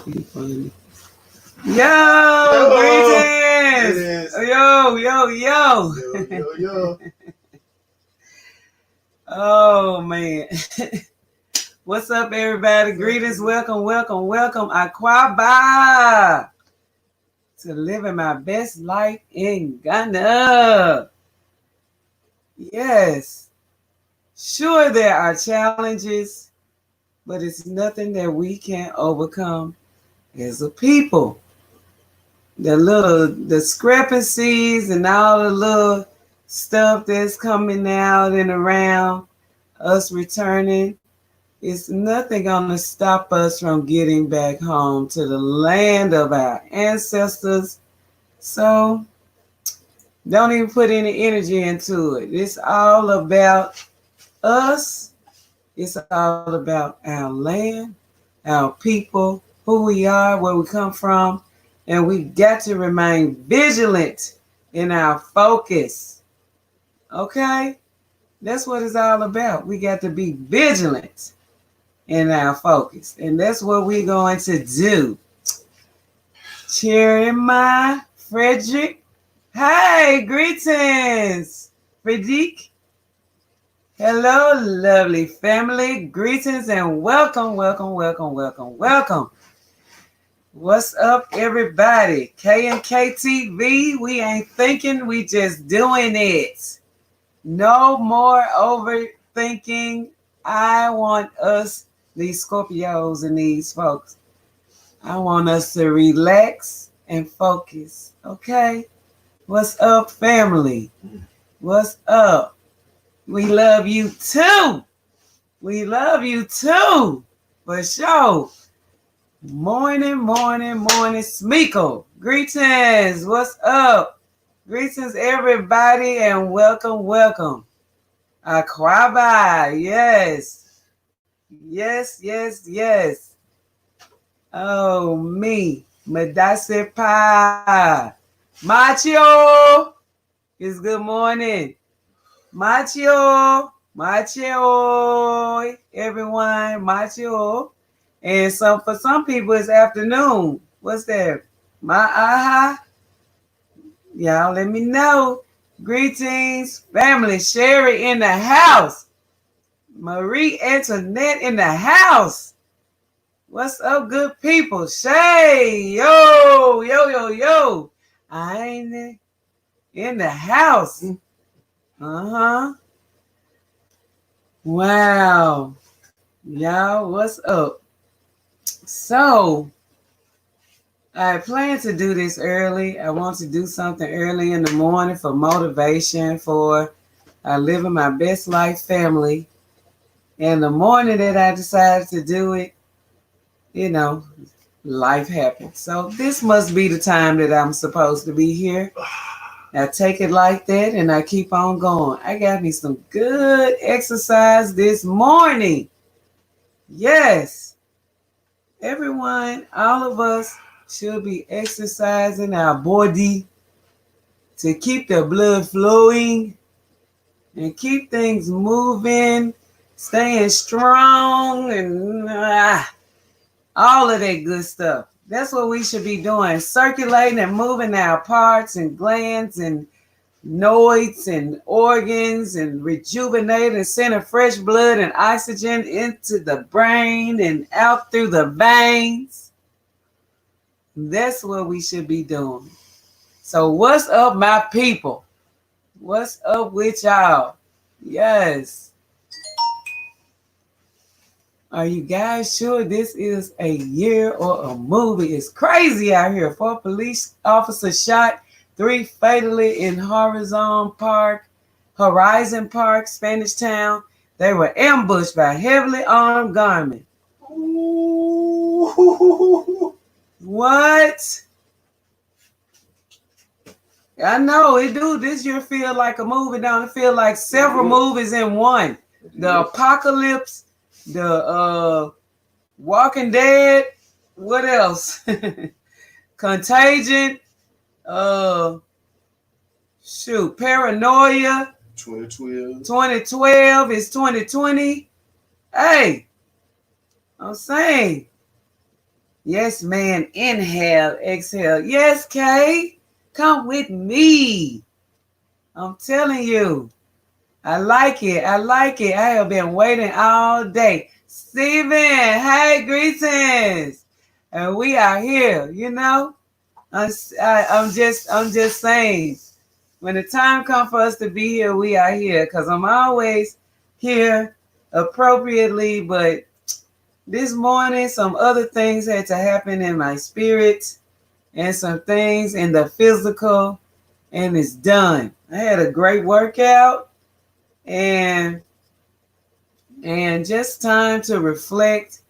You funny. Yo, greetings. Yo. Yo. Oh man. What's up, everybody? Greetings, welcome. Akwaba to living my best life in Ghana. Yes. Sure, there are challenges, but it's nothing that we can't overcome as a people. The discrepancies and all the little stuff that's coming out and around us returning, it's nothing gonna stop us from getting back home to the land of our ancestors. So don't even put any energy into it. It's all about us. It's all about our land, our people, who we are, where we come from, and we got to remain vigilant in our focus. Okay? That's what it's all about. We got to be vigilant in our focus. And that's what we're going to do. Cheering my Frederick. Hey, greetings, Frederick. Hello, lovely family. Greetings and welcome. What's up, everybody? K&K TV, we ain't thinking, we just doing it. No more overthinking. I want us, these Scorpios and these folks, I want us to relax and focus, okay? What's up, family? What's up? We love you too. For sure. Morning, Smeeko. Greetings. What's up? Greetings, everybody, and welcome. Akwaba. Yes. Oh, me. Madase Pa. Macho. It's good morning. Macho, everyone, macho. And for some people, it's afternoon. What's that? Aha. Y'all let me know. Greetings, family. Sherry in the house. Marie Antoinette in the house. What's up, good people? Shay, yo. I ain't in the house. Wow. Y'all, what's up? So, I plan to do this early. I want to do something early in the morning for motivation for living my best life family. And the morning that I decided to do it, life happened. So this must be the time that I'm supposed to be here. I take it like that and I keep on going. I got me some good exercise this morning. Yes. Everyone, all of us should be exercising our body to keep the blood flowing and keep things moving, staying strong and all of that good stuff. That's what we should be doing, circulating and moving our parts and glands and nodes and organs and rejuvenating, sending fresh blood and oxygen into the brain and out through the veins. That's what we should be doing. So what's up, my people? What's up with y'all? Yes. Are you guys sure this is a year or a movie? It's crazy out here. 4 police officers shot, 3 fatally in Horizon Park, Spanish Town. They were ambushed by heavily armed gunmen. Ooh. What? I know it do. This year feel like a movie, don't it? Feel like several movies in one. The Apocalypse, the Walking Dead, what else? Contagion, Paranoia. 2012 is 2020. Hey, I'm saying Yes, man. Inhale, exhale. Yes, Kay. Come with me. I'm telling you. I like it. I like it. I have been waiting all day. Steven, hey, greetings. And we are here, you know. I'm just saying, when the time comes for us to be here, we are here. Because I'm always here appropriately, but this morning, some other things had to happen in my spirit and some things in the physical, and it's done. I had a great workout and just time to reflect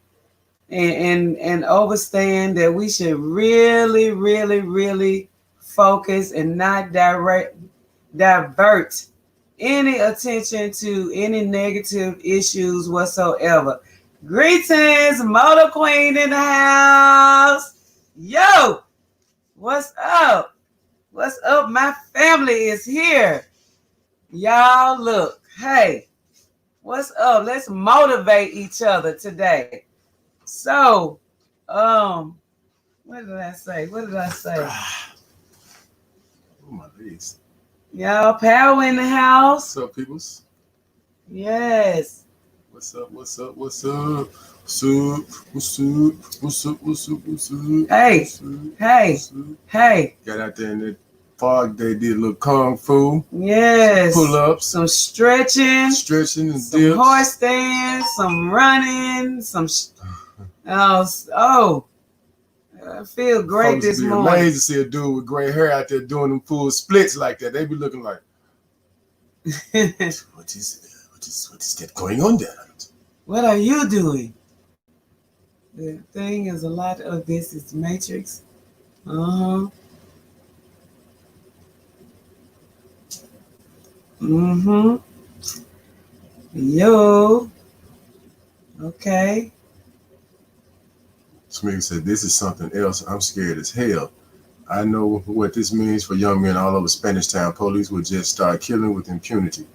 and understand that we should really, really, really focus and not divert any attention to any negative issues whatsoever. Greetings, Motor Queen in the house. Yo, what's up? What's up? My family is here. Y'all look, hey, what's up? Let's motivate each other today. So, what did I say? What did I say? Oh, my legs. Y'all, power in the house. What's up, peoples? Yes. What's up? What's up? What's up? What's up? What's up? What's up? What's up? What's up? Hey, What's up? hey, What's up? hey. Got out there in the fog. They did a little kung fu, Yes. pull ups, Some stretching, stretching, and some dips. horse stands, some running, some. I feel great Folks this be morning. amazed to see a dude with gray hair out there doing them full splits like that. They be looking like, what is that going on there? What are you doing? The thing is, a lot of this is matrix. Uh-huh. Mm-hmm. Yo. Okay. Smiggy said, this is something else. I'm scared as hell. I know what this means for young men all over Spanish Town. Police would just start killing with impunity.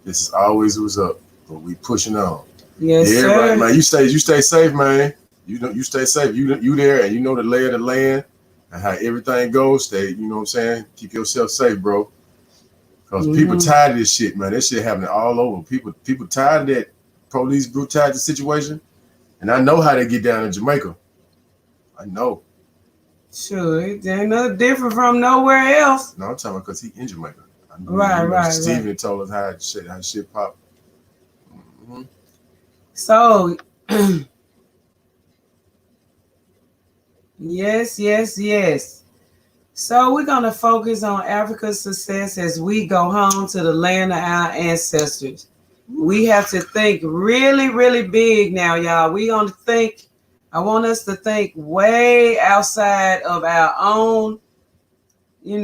This is always was up, but we pushing on. Yes, Yeah, sir. right, man. You stay safe, man. You stay safe. You there, and you know the lay of the land and how everything goes. Stay, you know what I'm saying? Keep yourself safe, bro. Because people tired of this shit, man. That shit happening all over. People tired of that police brutality situation. And I know how they get down in Jamaica. I know. Sure, it ain't no different from nowhere else. No, I'm talking about because he in Jamaica. I know, Right. Steven told us how shit pop. Mm-hmm. So, yes. So we're going to focus on Africa's success as we go home to the land of our ancestors. We have to think really, really big now, y'all. I want us to think way outside of our own, trying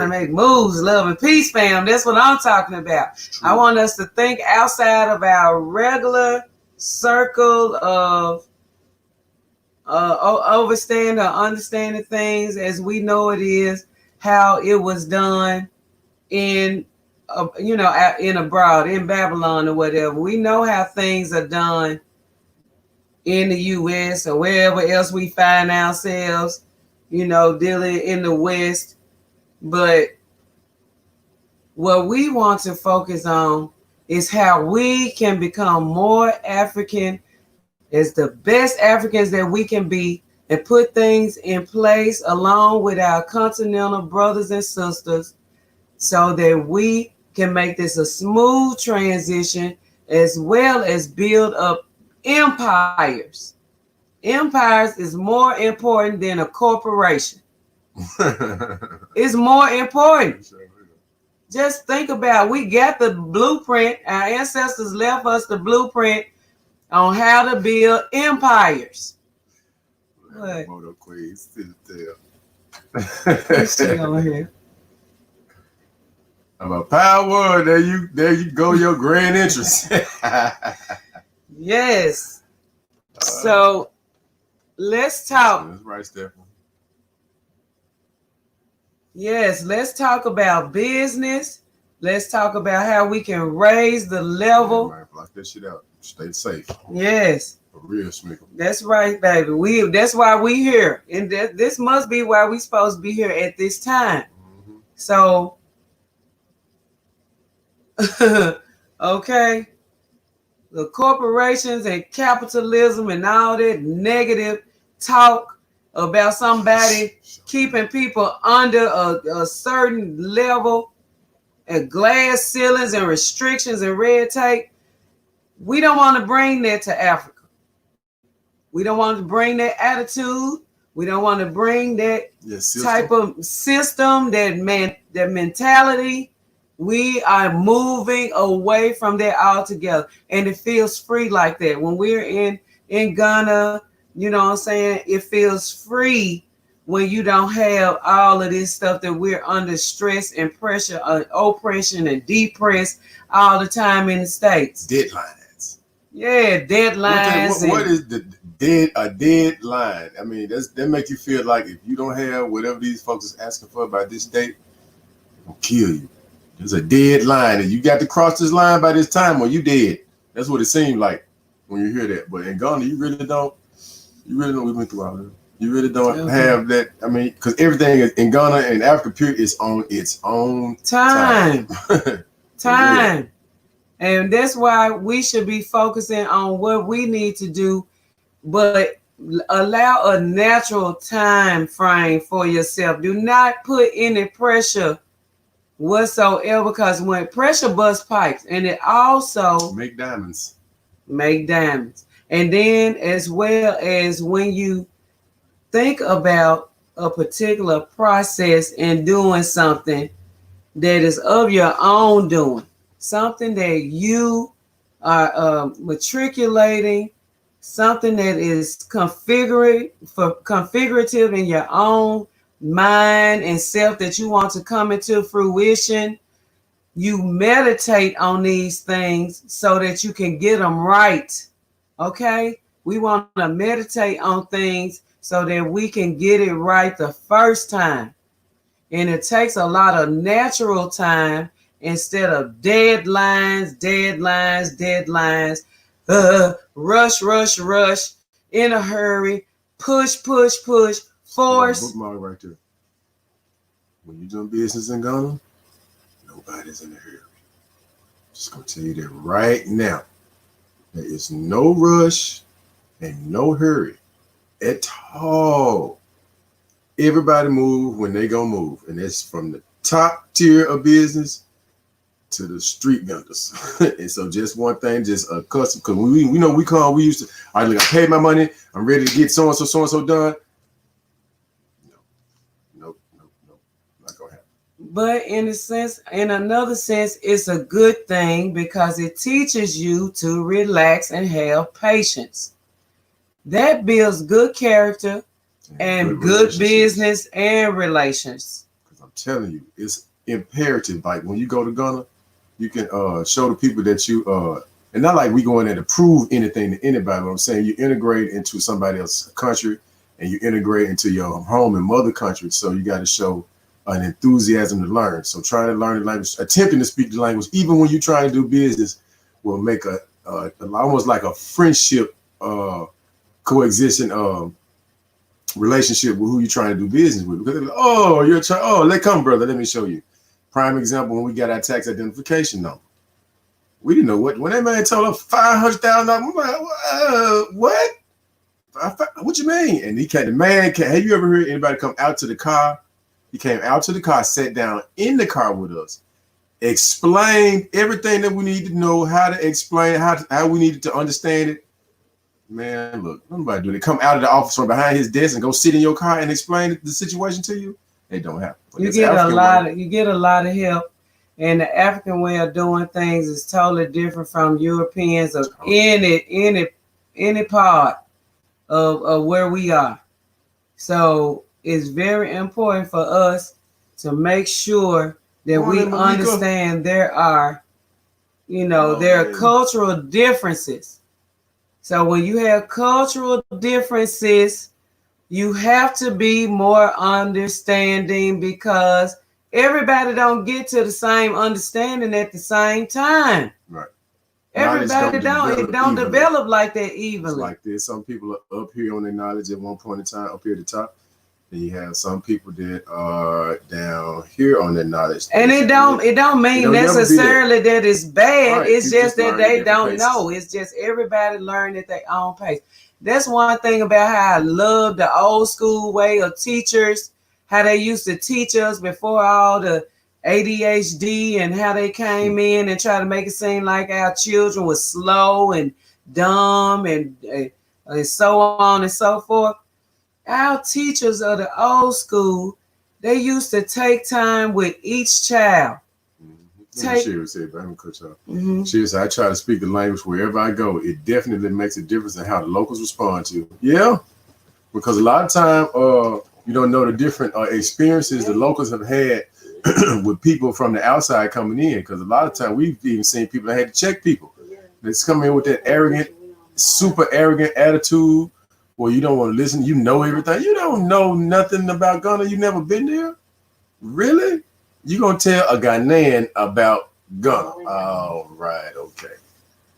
to make moves, love and peace, fam. That's what I'm talking about. I want us to think outside of our regular circle of understanding things as we know it is, how it was done in abroad, in Babylon or whatever. We know how things are done in the U.S. or wherever else we find ourselves, dealing in the West. But what we want to focus on is how we can become more African, as the best Africans that we can be, and put things in place along with our continental brothers and sisters so that we can make this a smooth transition, as well as build up empires. Empires is more important than a corporation. It's more important. Just think about, we got the blueprint. Our ancestors left us the blueprint on how to build empires. What? Moto Queen, sit there. Let's see over here. I'm a power. There you go, your grand entrance. Yes. So let's talk. That's right, Stephanie. Yes, let's talk about business. Let's talk about how we can raise the level. Yeah, man, block that shit out. Stay safe. Yes. A real smickle. That's right, baby. That's why we here. And this must be why we supposed to be here at this time. Mm-hmm. So, okay. The corporations and capitalism and all that negative talk about somebody keeping people under a certain level and glass ceilings and restrictions and red tape. We don't want to bring that to Africa. We don't want to bring that attitude. We don't want to bring that type of system, that mentality. We are moving away from that altogether. And it feels free like that. When we're in Ghana, you know what I'm saying? It feels free when you don't have all of this stuff that we're under stress and pressure, oppression and depressed all the time in the States. Deadlines. Yeah, deadlines. What is a deadline? I mean, that make you feel like if you don't have whatever these folks is asking for by this date, they'll kill you. There's a deadline, and you got to cross this line by this time, or you dead. That's what it seemed like when you hear that. But in Ghana, you really don't. We went through all that. You really don't have that. I mean, because everything in Ghana and Africa, period, is on its own time. Time. And that's why we should be focusing on what we need to do, but allow a natural time frame for yourself. Do not put any pressure whatsoever, because when pressure busts pipes, and it also make diamonds. And then as well as when you think about a particular process and doing something that is of your own doing, something that you are matriculating, something that is configurative in your own mind and self that you want to come into fruition. You meditate on these things so that you can get them right. Okay? We want to meditate on things so that we can get it right the first time. And it takes a lot of natural time instead of deadlines, rush, in a hurry, push, force. Bookmark right there. When you're doing business in Ghana, nobody's in a hurry. Just gonna tell you that right now. There is no rush and no hurry at all. Everybody move when they gonna move, and that's from the top tier of business to the street vendors. And so just one thing, just a custom, because we used to, all right, look, I paid my money, I'm ready to get so-and-so done. Nope, not gonna happen. But in another sense, it's a good thing because it teaches you to relax and have patience. That builds good character and good business and relations. Because I'm telling you, it's imperative. Like when you go to Ghana, you can show the people that you and not like we go in there to prove anything to anybody. But I'm saying you integrate into somebody else's country and you integrate into your home and mother country. So you got to show an enthusiasm to learn. So trying to learn the language, attempting to speak the language, even when you try to do business, will make a almost like a friendship coexisting relationship with who you're trying to do business with. Because let come, brother, let me show you. Prime example, when we got our tax identification number, we didn't know what. When that man told us $500,000, I'm like, what? What you mean? And the man came. Have you ever heard anybody come out to the car? He came out to the car, sat down in the car with us, explained everything that we needed to know, how to explain, how we needed to understand it. Man, look, nobody do it. Come out of the office from behind his desk and go sit in your car and explain the situation to you. It don't happen. You get a lot of help, and the African way of doing things is totally different from Europeans of any part of where we are. So it's very important for us to make sure that we understand there are cultural differences. So when you have cultural differences, you have to be more understanding because everybody don't get to the same understanding at the same time. Right. Everybody don't. It don't develop like that It's evenly. like this. Some people are up here on their knowledge at one point in time, up here at the top. Then you have some people that are down here on their knowledge. And it don't mean necessarily that it's bad. Right. It's People just that learn at they different don't paces. know. It's just everybody learn at their own pace. That's one thing about how I love the old school way of teachers, how they used to teach us before all the ADHD and how they came in and try to make it seem like our children were slow and dumb and so on and so forth. Our teachers of the old school, they used to take time with each child. She would say, but I'm coach up. She would say, I try to speak the language wherever I go. It definitely makes a difference in how the locals respond to it. Yeah, because a lot of time, you don't know the different experiences the locals have had with people from the outside coming in. Because a lot of time we've even seen people that had to check people. That's coming in with that arrogant, super arrogant attitude. Well, you don't want to listen. You know everything. You don't know nothing about Ghana. You never been there? Really? You gonna tell a Ghanaian about Ghana? Oh, right. Okay.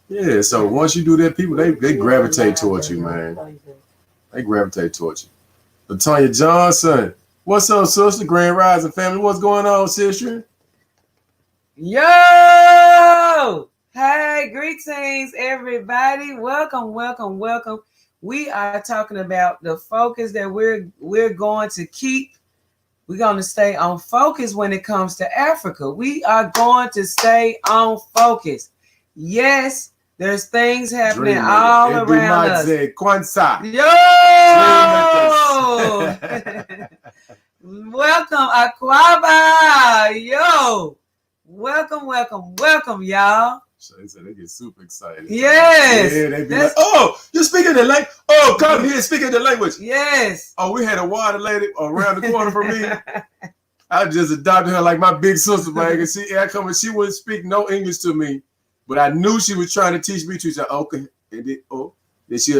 Yeah. So once you do that, people they gravitate towards you, man. They gravitate towards you. Latonya Johnson, what's up, sister? Grand Rising family, what's going on, sister? Yo! Hey, greetings, everybody. Welcome, welcome, welcome. We are talking about the focus that we're going to keep. We're going to stay on focus when it comes to Africa. We are going to stay on focus. Yes, there's things happening all around us. Yo! Welcome, Aquaba. Yo! Welcome, welcome, welcome, y'all. They said they get super excited. Yes. Yeah, they be like, oh, you're speaking the language. Oh, come here, speaking the language. Yes. Oh, we had a water lady around the corner from me. I just adopted her like my big sister, man. And she wouldn't speak no English to me, but I knew she was trying to teach me to. She said, okay. And then,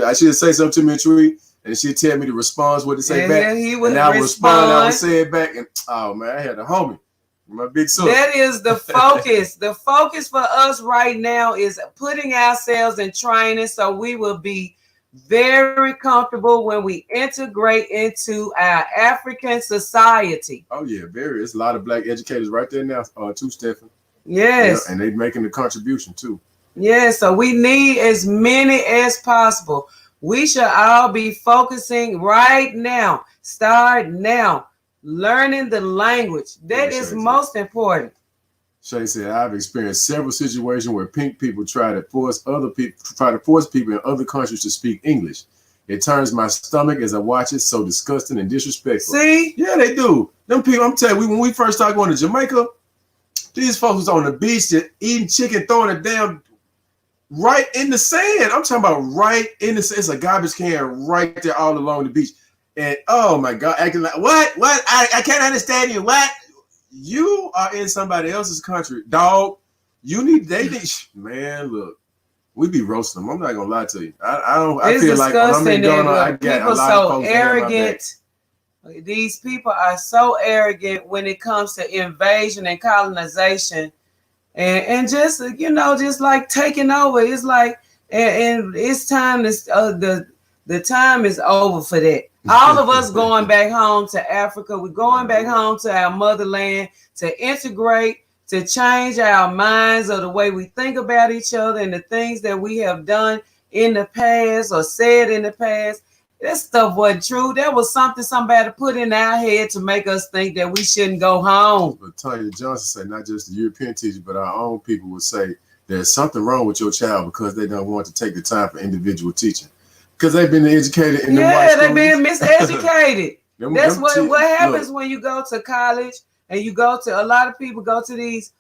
I should say something to me in tweet, and she'd tell me the response, what to say back. He would and I would respond, I would say it back. And oh, man, I had a homie. My big sister. That is the focus. The focus for us right now is putting ourselves in training so we will be very comfortable when we integrate into our African society. Oh, yeah, very. There's a lot of black educators right there now, too, Stephen. Yes. Yeah, and they're making a contribution, too. Yeah, so we need as many as possible. We should all be focusing right now. Start now. Learning the language. That is most important. Shay said, I've experienced several situations where pink people try to force people in other countries to speak English. It turns my stomach as I watch it, so disgusting and disrespectful. See? Yeah, they do. Them people, I'm telling you, when we first started going to Jamaica, these folks was on the beach just eating chicken, throwing it down right in the sand. I'm talking about right in the sand. It's a garbage can right there all along the beach. And oh my God, acting like what? I can't understand you. What? You are in somebody else's country, dog. They need, man. Look, we be roasting them. I'm not gonna lie to you. I feel like when I'm in Ghana, I get a lot of folks arrogant. These people are so arrogant when it comes to invasion and colonization, and just just like taking over. It's like and it's time to the time is over for that. All of us going back home to Africa. We're going back home to our motherland to integrate, to change our minds of the way we think about each other and the things that we have done in the past or said in the past. That stuff wasn't true. That was something somebody put in our head to make us think that we shouldn't go home. But Tanya Johnson said, not just the European teachers, but our own people would say there's something wrong with your child because they don't want to take the time for individual teaching. Because they've been educated in the white schools. They've been miseducated. That's what happens when you go to college and you go to, a lot of people go to these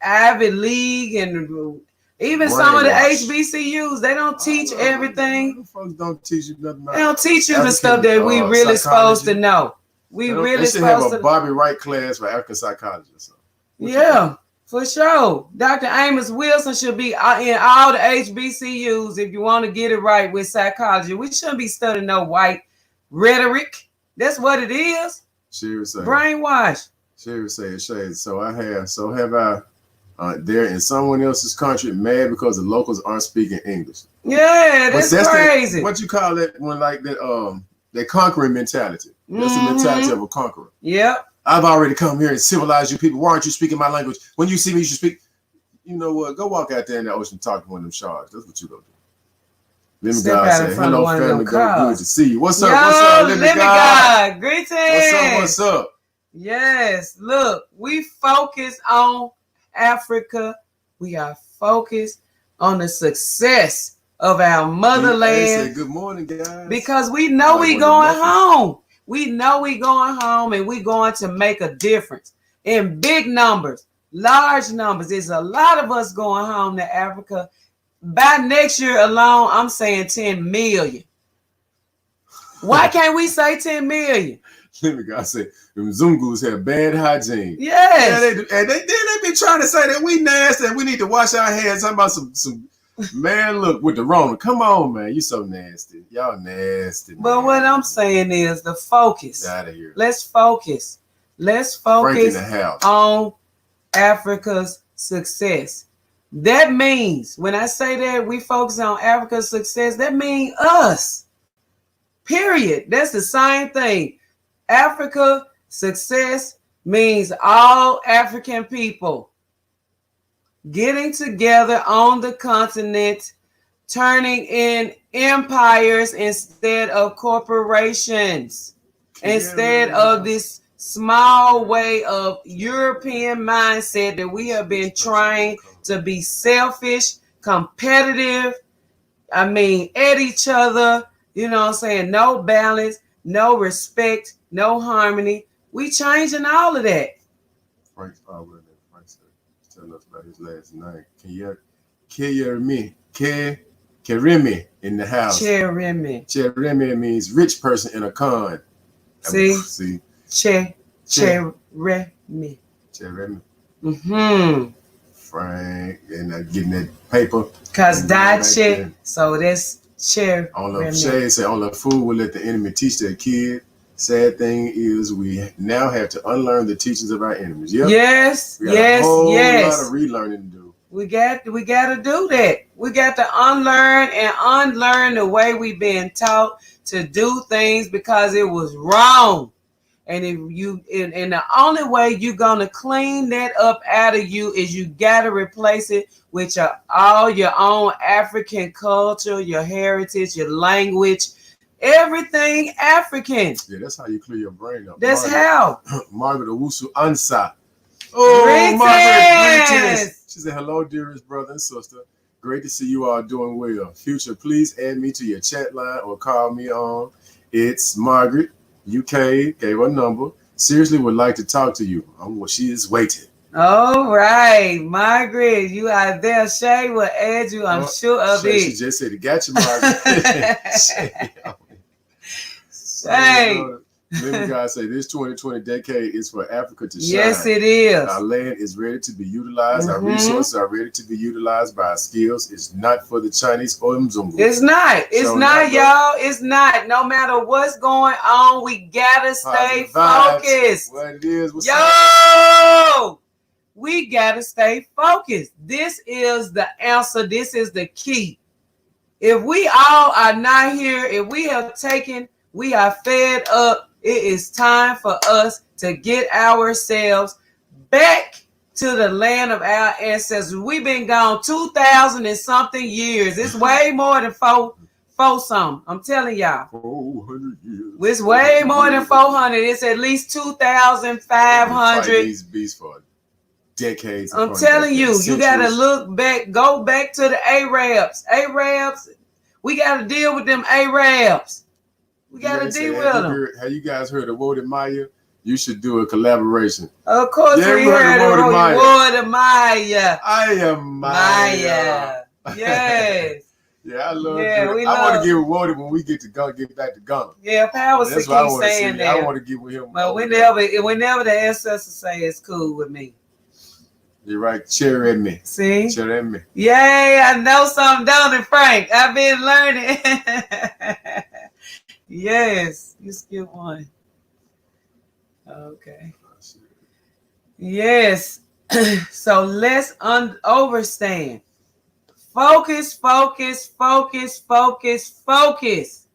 Ivy League and even some of the HBCUs. They don't teach everything. Folks don't teach you nothing. They don't teach you the stuff that we really supposed to know. We really supposed to have a Bobby Wright class for African psychology or something. Yeah. For sure. Dr. Amos Wilson should be in all the HBCUs if you want to get it right with psychology. We shouldn't be studying no white rhetoric. That's what it is. She would say. Brainwash. She would say, Shade, so have I. they're in someone else's country, mad because the locals aren't speaking English. Yeah, that's crazy. What you call that when like that conquering mentality? That's the mentality of a conqueror. Yep. I've already come here and civilized you people. Why aren't you speaking my language? When you see me, you should speak. You know what? Go walk out there in the ocean and talk to one of them sharks. That's what you gonna do. Let me God say, hello family, good to see you. What's up? What's up? Let me God. Greetings. What's up? Yes. Look, we focus on Africa. We are focused on the success of our motherland. Say good morning, guys. Because we know we going home. We know we going home and we going to make a difference in big numbers, large numbers. There's a lot of us going home to Africa. By next year alone, I'm saying 10 million. Why can't we say 10 million? Let me go say, them Zungus have bad hygiene. Yes. Yeah, they do. And they be trying to say that we nasty and we need to wash our hands. Talking about some man, look, with the Rona. Come on, man. You so nasty. Y'all nasty. Man. But what I'm saying is the focus. Get out of here. Let's focus. Let's focus on Africa's success. That means, when I say that we focus on Africa's success, that means us. Period. That's the same thing. Africa success means all African people getting together on the continent, turning in empires instead of corporations, instead of this small way of European mindset that we have been trying to be selfish, competitive, at each other, you know what I'm saying? No balance, no respect, no harmony. We changing all of that. Frank said, telling us about his last name. Kerimi in the house. Cherimi means rich person in a con. See? Cherimi. Frank, and getting that paper. Cause Dache, so that's cherry. On the shade say, on the food will let the enemy teach their kid. Sad thing is, we now have to unlearn the teachings of our enemies. Yep. Yes. We got a whole lot of relearning to do. We got to do that. We got to unlearn the way we've been taught to do things because it was wrong. And the only way you're gonna clean that up out of you is you gotta replace it with all your own African culture, your heritage, your language, everything African. Yeah, that's how you clear your brain up. That's how. Margaret Owusu Ansa. Oh, Margaret, greetings. She said, hello, dearest brother and sister. Great to see you all doing well. Future, please add me to your chat line or call me on. It's Margaret. UK gave her number. Seriously would like to talk to you. She is waiting. All right, Margaret, you are there. Shay will add you. I'm sure of it. She just said, "Got you, Margaret." Shay. Let me guys say this 2020 decade is for Africa to shine. Yes, it is. Our land is ready to be utilized. Our resources are ready to be utilized by our skills. It's not for the Chinese or Mzungu. It's not. It's not, y'all. It's not. No matter what's going on, we gotta stay focused. What it is. We gotta stay focused. This is the answer. This is the key. If we all are not here, if we are fed up, it is time for us to get ourselves back to the land of our ancestors. We've been gone 2,000 and something years. It's way more than four something. I'm telling y'all. 400 years. It's way more than 400. It's at least 2,500. These beasts for decades. I'm telling you, you got to look back. Go back to the Arabs. We got to deal with them Arabs. We got to deal with them. Have you guys heard of Wode Maya? You should do a collaboration. Of course, we heard of Wode Maya. I am Maya. Yes. Yeah, I love it. I want to get with Wode when we get back to Ghana. Yeah, Powers keep saying that. I want to get with him. But whenever the ancestors say it's cool with me. You're right. Cherry me. See? Cherry me. Yay, I know something, don't it, Frank? I've been learning. Yes, you skipped one. Okay. Yes. So let's overstand. Focus, focus, focus, focus, focus.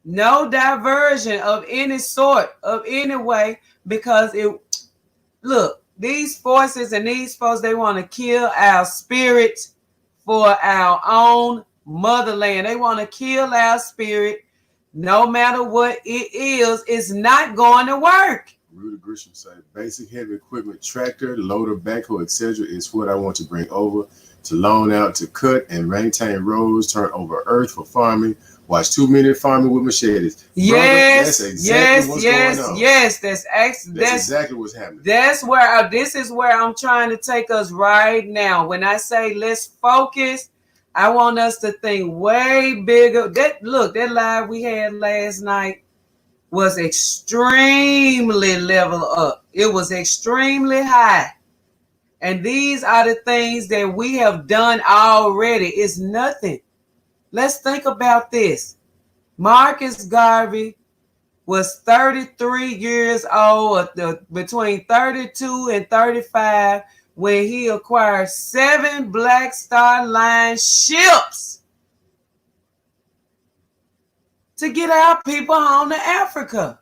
No diversion of any sort, of any way, because look, these forces and these folks, they want to kill our spirit for our own motherland. They want to kill our spirit. No matter what it is, it's not going to work. Rudy Grisham said, basic heavy equipment, tractor, loader, backhoe, etc. is what I want to bring over to loan out to cut and maintain roads, turn over earth for farming. Watch too many farming with machetes. Yes, brother, that's exactly what's going on. Yes, that's exactly what's happening. That's where this is where I'm trying to take us right now. When I say let's focus, I want us to think way bigger. That live we had last night was extremely level up. It was extremely high. And these are the things that we have done already. It's nothing. Let's think about this. Marcus Garvey was 33 years old, between 32 and 35, when he acquired 7 Black Star Line ships to get our people home to Africa.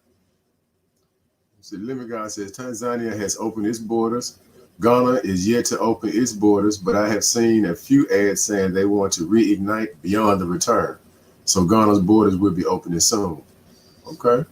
So Limigan says Tanzania has opened its borders. Ghana is yet to open its borders, but I have seen a few ads saying they want to reignite beyond the return. So Ghana's borders will be opening soon. Okay.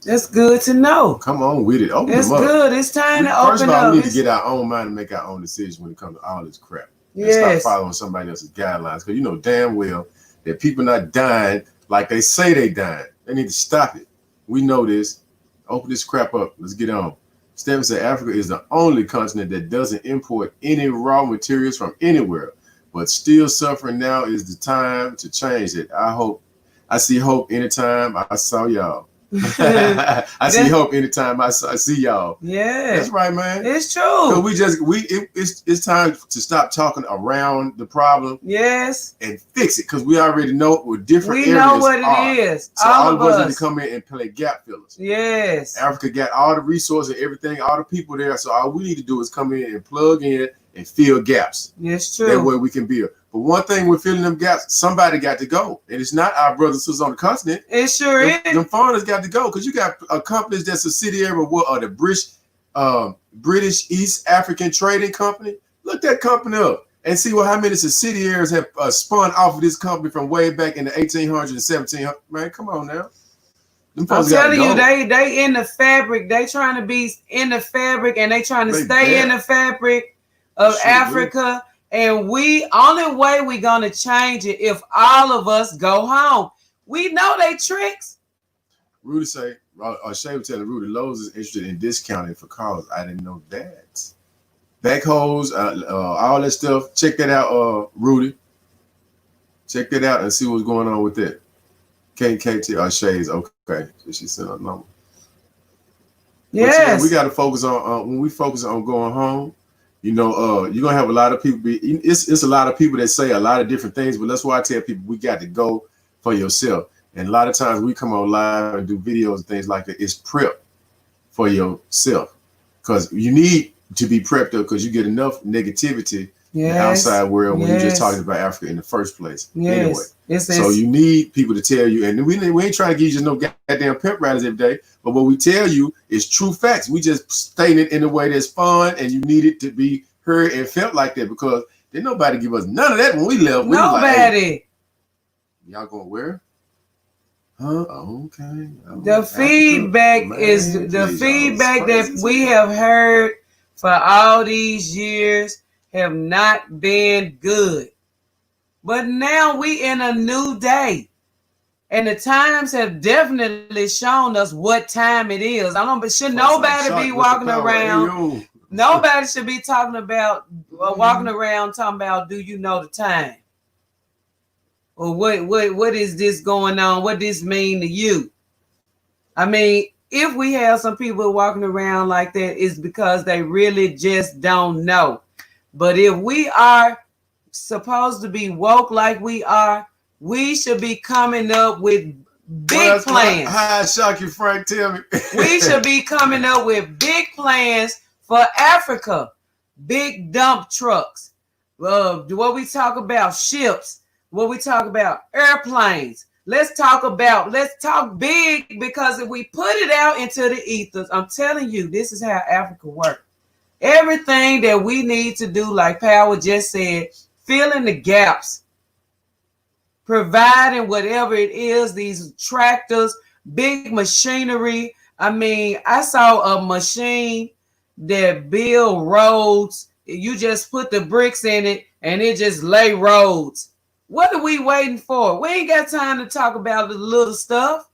That's good to know. Come on with it. Open it's them up. It's good. It's time to open up. First of all, we need to get our own mind and make our own decisions when it comes to all this crap. Yes. And stop following somebody else's guidelines. Because you know damn well that people not dying like they say they dying. They need to stop it. We know this. Open this crap up. Let's get on. Stephen said Africa is the only continent that doesn't import any raw materials from anywhere, but still suffering. Now is the time to change it. I see hope anytime I saw y'all. I see hope anytime I see y'all. Yeah, that's right, man. It's true. It's time to stop talking around the problem. Yes, and fix it because we already know what different areas know what it is. So all of us need to come in and play gap fillers. Yes, Africa got all the resources and everything, all the people there. So all we need to do is come in and plug in and fill gaps. It's true. That way we can build. But one thing with filling them gaps, somebody got to go. And it's not our brothers and sisters on the continent. It sure is. Them foreigners got to go because you got companies that's subsidiary of what are the British East African Trading Company. Look that company up and see how many subsidiaries have spun off of this company from way back in the 1800s and 1700s. Man, come on now. I'm telling you, they in the fabric. They trying to be in the fabric and they trying to stay in the fabric of Africa. And only way we gonna change it if all of us go home. We know they tricks. Rudy say, Shay was telling Rudy Lowe's is interested in discounting for cars. I didn't know that. Backhoes, all that stuff. Check that out, Rudy. Check that out and see what's going on with that. KKT Shay's okay. So she sent a number. Yes. We got to focus on when we focus on going home. You know, you're gonna have a lot of people. It's a lot of people that say a lot of different things, but that's why I tell people we got to go for yourself. And a lot of times we come on live and do videos and things like that. It's prep for yourself because you need to be prepped up because you get enough negativity in the outside world when you're just talking about Africa in the first place. Anyway, so you need people to tell you, and we ain't trying to give you just no goddamn pep rallies every day. But what we tell you is true facts. We just state it in a way that's fun, and you need it to be heard and felt like that because didn't nobody give us none of that when we left. We nobody. Like, hey, y'all going where? Huh? Okay. The feedback is the feedback that we have heard for all these years have not been good. But now we in a new day. And the times have definitely shown us what time it is. Should nobody be walking around. Nobody should be talking about walking around talking about, do you know the time? Or what is this going on? What does this mean to you? I mean, if we have some people walking around like that, it's because they really just don't know. But if we are supposed to be woke like we are, we should be coming up with big plans. Hi, shock you, Frank. Tell me. We should be coming up with big plans for Africa. big dump trucks. What we talk about ships, what we talk about airplanes. Let's talk big, because if we put it out into the ethers, I'm telling you, this is how Africa works. Everything that we need to do, like Power just said, filling the gaps, providing whatever it is, these tractors, big machinery. I mean, I saw a machine that build roads. You just put the bricks in it and it just lay roads. What are we waiting for? We ain't got time to talk about the little stuff.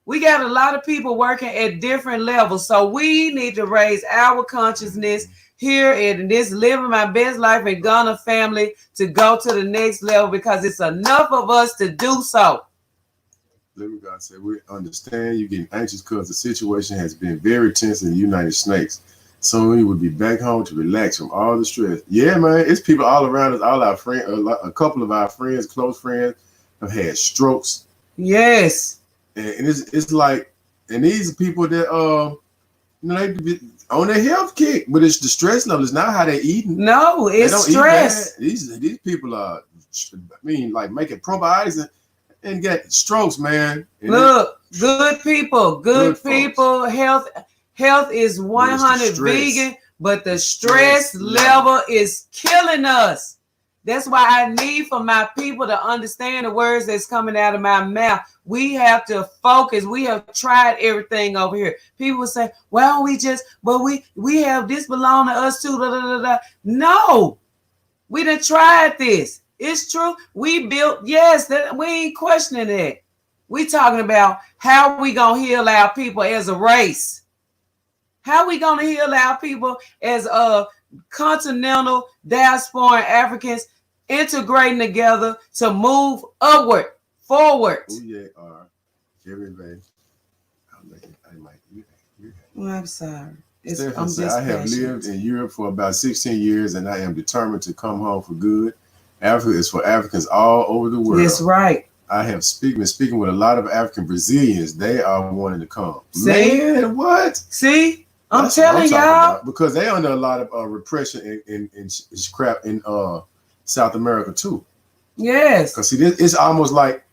We got a lot of people working at different levels. So we need to raise our consciousness here in this Living My Best Life in Ghana family to go to the next level, because it's enough of us to do so. Living God said, we understand you're getting anxious because the situation has been very tense in the United States. Soon you will be back home to relax from all the stress. Yeah, man, it's people all around us. All our friends, a couple of our friends, close friends, have had strokes. Yes. And it's like, and these are people that they be on their health kick, but it's the stress level. It's not how they're eating. No, it's stress. These people are, like making probiotics and get strokes, man. And look, good people. Health is 100 vegan, but the stress level is killing us. That's why I need for my people to understand the words that's coming out of my mouth. We have to focus. We have tried everything over here. People say, well, we have this belong to us too. Da, da, da, da. No, we done tried this. It's true. We built, yes, we ain't questioning that. We talking about how we going to heal our people as a race. How we going to heal our people as a continental diaspora Africans integrating together to move upward, forward. Oh, yeah, everybody. I'm sorry. I have lived in Europe for about 16 years, and I am determined to come home for good. Africa is for Africans all over the world. That's right. I have been speaking with a lot of African Brazilians. They are wanting to come. See? Man, what? See? I'm telling y'all. Because they under a lot of repression and crap in South America too. Yes. Because see, it's almost like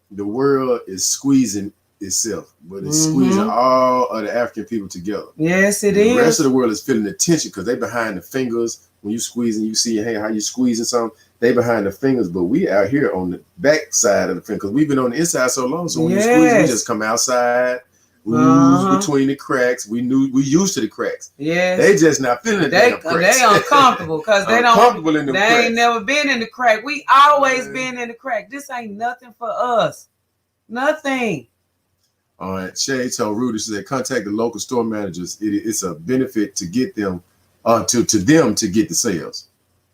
the world is squeezing itself, but it's squeezing all of the African people together. Yes, it is. The rest is. of the world is feeling the tension because they behind the fingers. When you squeezing, you see, hey, how you squeezing something. They behind the fingers, but we out here on the back side of the finger because we've been on the inside so long. So when you squeeze, we just come outside, ooze between the cracks. We used to the cracks. Yes. They just not feeling they uncomfortable because they cracks. Ain't never been in the crack. We always been in the crack. This ain't nothing for us. Nothing. All right. Shay told Rudy, she said, contact the local store managers. It's a benefit to get them to them to get the sales.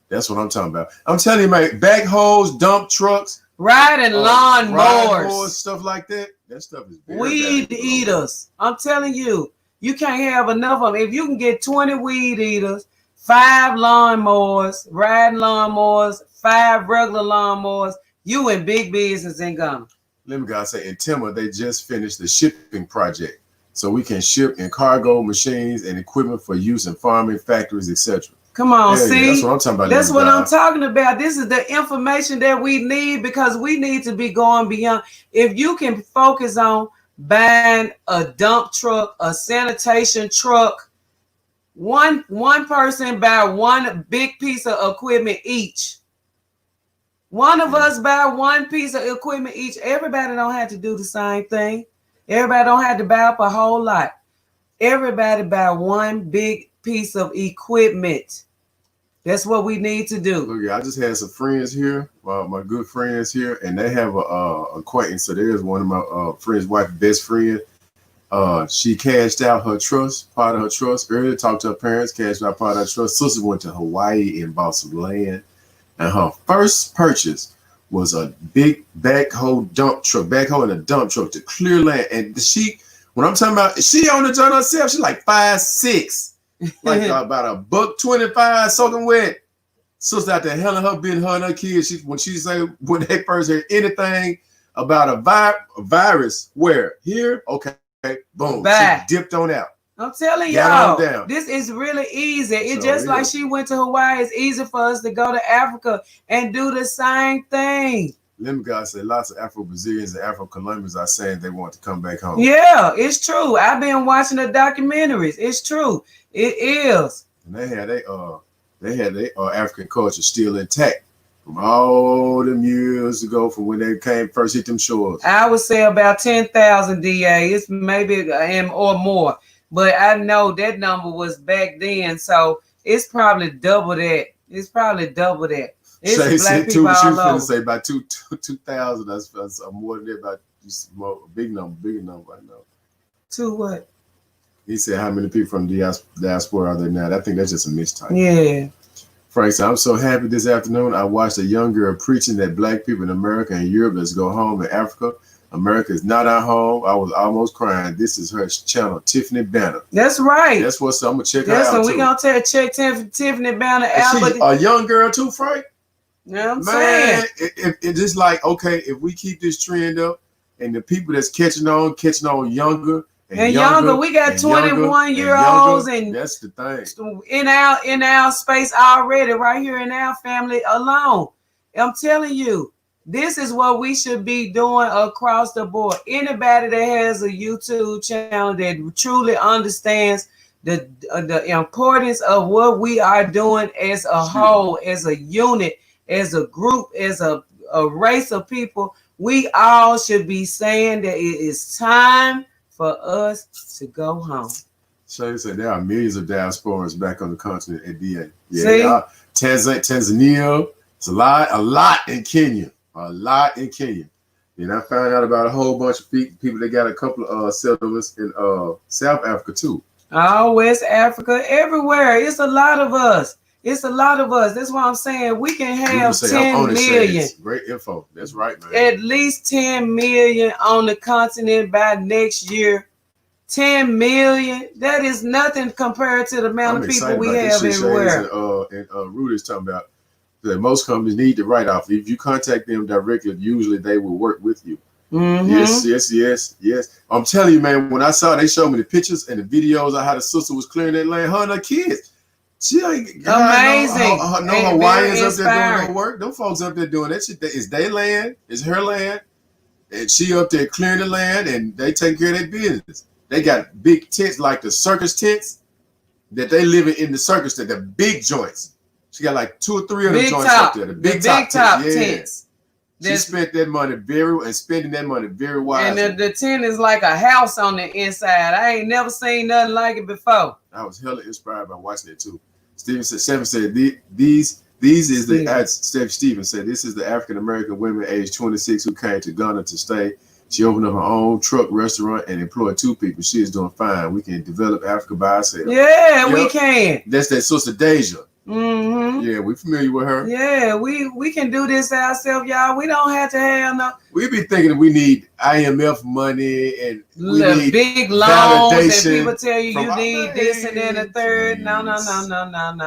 That's what I'm talking about. I'm telling you, man, backhoes, dump trucks, riding lawn mowers, stuff like that. That stuff is very weed eaters. I'm telling you, you can't have enough of them. If you can get 20 weed eaters, 5 lawnmowers, riding lawnmowers, 5 regular lawnmowers, you in big business in Ghana. Let me say, in Timor, they just finished the shipping project, so we can ship in cargo, machines, and equipment for use in farming, factories, etc. Come on, see? Yeah, that's what I'm talking about. That's what I'm talking about. This is the information that we need because we need to be going beyond. If you can focus on buying a dump truck, a sanitation truck, one person buy one big piece of equipment each. One of us buy one piece of equipment each. Everybody don't have to do the same thing. Everybody don't have to buy up a whole lot. Everybody buy one big piece of equipment. That's what we need to do. Look, I just had some friends here, my good friends here, and they have a acquaintance. So there's one of my friend's wife's best friend. She cashed out her trust, part of her trust. Earlier, talked to her parents, cashed out part of her trust. Sister went to Hawaii and bought some land. And her first purchase was a big backhoe and a dump truck to clear land. And when I'm talking about, she on the joint herself, she's like 5'6". Like about $1.25 soaking wet. Sister out there helling her business, her and her kids. When they first heard anything about a virus, where? Here? Okay, boom. Bye. She dipped on out. I'm telling Get on y'all, down. this is really easy. It's So just like she went to Hawaii. It's easy for us to go to Africa and do the same thing. Lemon God said lots of Afro-Brazilians and Afro-Colombians are saying they want to come back home. Yeah, it's true. I've been watching the documentaries. It's true. It is. And they had their African culture still intact from all them years ago, from when they came first hit them shores. I would say about 10,000 DA. It's maybe or more, but I know that number was back then, so it's probably double that. It's probably double that. It's Shay black said people too, but she was all finna over. say about 2,000. That's more than that, about bigger number. I know. To what? He said how many people from the diaspora are there now? I think that's just a mistype. Yeah. Frank said, I'm so happy this afternoon. I watched a young girl preaching that black people in America and Europe, let's go home. In Africa, America is not our home. I was almost crying. This is her channel, Tiffany Banner. That's right. That's what's up. I'm gonna check her That's out. what we gonna check Tiffany Banner And out. she's a young girl too, Frank. You know what I'm Man, saying? it's just like, okay, if we keep this trend up and the people that's catching on younger and younger, we got 21-year-olds and that's the thing. In our space already, right here in our family alone. I'm telling you, this is what we should be doing across the board. Anybody that has a YouTube channel that truly understands the importance of what we are doing as a whole, as a unit, as a group, as a race of people, we all should be saying that it is time for us to go home. Shay said there are millions of diasporans back on the continent at DA. Yeah, Tanzania, it's a lot in Kenya. A lot in Kenya. And I found out about a whole bunch of people that got a couple of settlements in South Africa too. Oh, West Africa, everywhere. It's a lot of us. It's a lot of us. That's why I'm saying we can have 10 million. Great info. That's right, man. At least 10 million on the continent by next year. 10 million. That is nothing compared to the amount of people we have everywhere. And Rudy is talking about that most companies need to write off. If you contact them directly, usually they will work with you. Mm-hmm. Yes. I'm telling you, man, when I saw they showed me the pictures and the videos of how the sister was clearing that land, her and her kids. She ain't amazing. No Hawaiians up there doing no work. Them folks up there doing that shit. It's their land. It's her land. And she up there clearing the land and they take care of their business. They got big tents like the circus tents that they live in the circus tent, the big joints. She got like 2 or 3 of them joints up there. The big top tents. She spent that money spending that money very wisely. And the tent is like a house on the inside. I ain't never seen nothing like it before. I was hella inspired by watching it too. Stephen said these is the Stephen said this is the African American women aged 26 who came to Ghana to stay. She opened up her own truck restaurant and employed 2 people. She is doing fine. We can develop Africa by ourselves. Yeah, we can. That's that sister Deja. Mm-hmm. Yeah, we familiar with her. Yeah, we can do this ourselves, y'all. We don't have to have no. We be thinking we need IMF money and we need big loans and people tell you need this and then a third. No.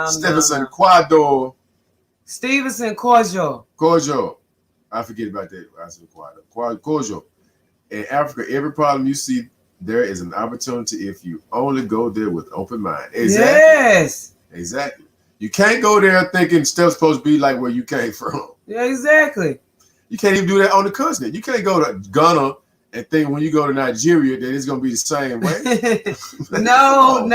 Stevenson Quador. Stevenson Cordial. I forget about that. I said Cordial. In Africa, every problem you see, there is an opportunity if you only go there with open mind. Exactly. Yes. Exactly. You can't go there thinking stuff's supposed to be like where you came from. Yeah, exactly. You can't even do that on the continent. You can't go to Ghana and think when you go to Nigeria that it's gonna be the same way. No.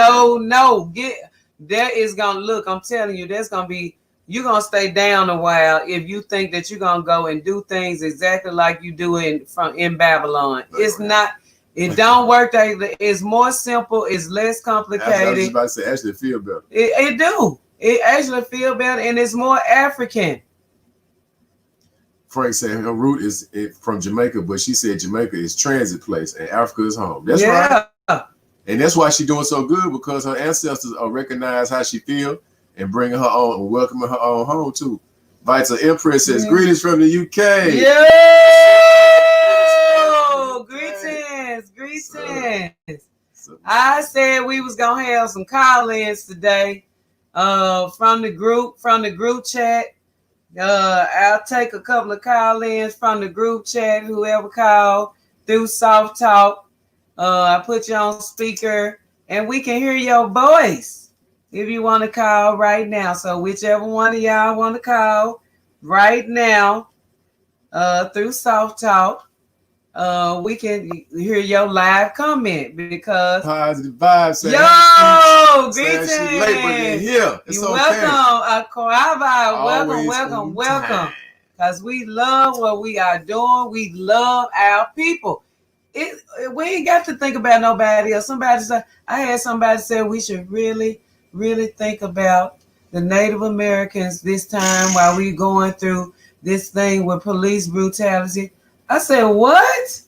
That is gonna look. I'm telling you, that's gonna be. You're gonna stay down a while if you think that you're gonna go and do things exactly like you do in Babylon. It's not. It don't work. It's more simple. It's less complicated. I was just about to say, actually feel better. It do. It actually feel better, and it's more African. Frank said her root is from Jamaica, but she said Jamaica is transit place and Africa is home. That's right. And that's why she's doing so good, because her ancestors are recognize how she feel and bringing her own and welcoming her own home too. Vital Empress says, greetings from the UK. Yeah. Greetings. I said we was gonna have some call-ins today from the group chat. I'll take a couple of call-ins from the group chat, whoever called through Soft Talk. I put you on speaker. and we can hear your voice if you want to call right now. So whichever one of y'all want to call right now through Soft Talk, we can hear your live comment because Positive vibes. Say, yo, hey, she late, but they're greetings. here. It's You okay. welcome, Aquava. Always Welcome, on welcome. time. Because we love what we are doing. We love our people. We ain't got to think about nobody else. Somebody said, I had somebody say we should really, really think about the Native Americans this time while we going through this thing with police brutality. I said, what?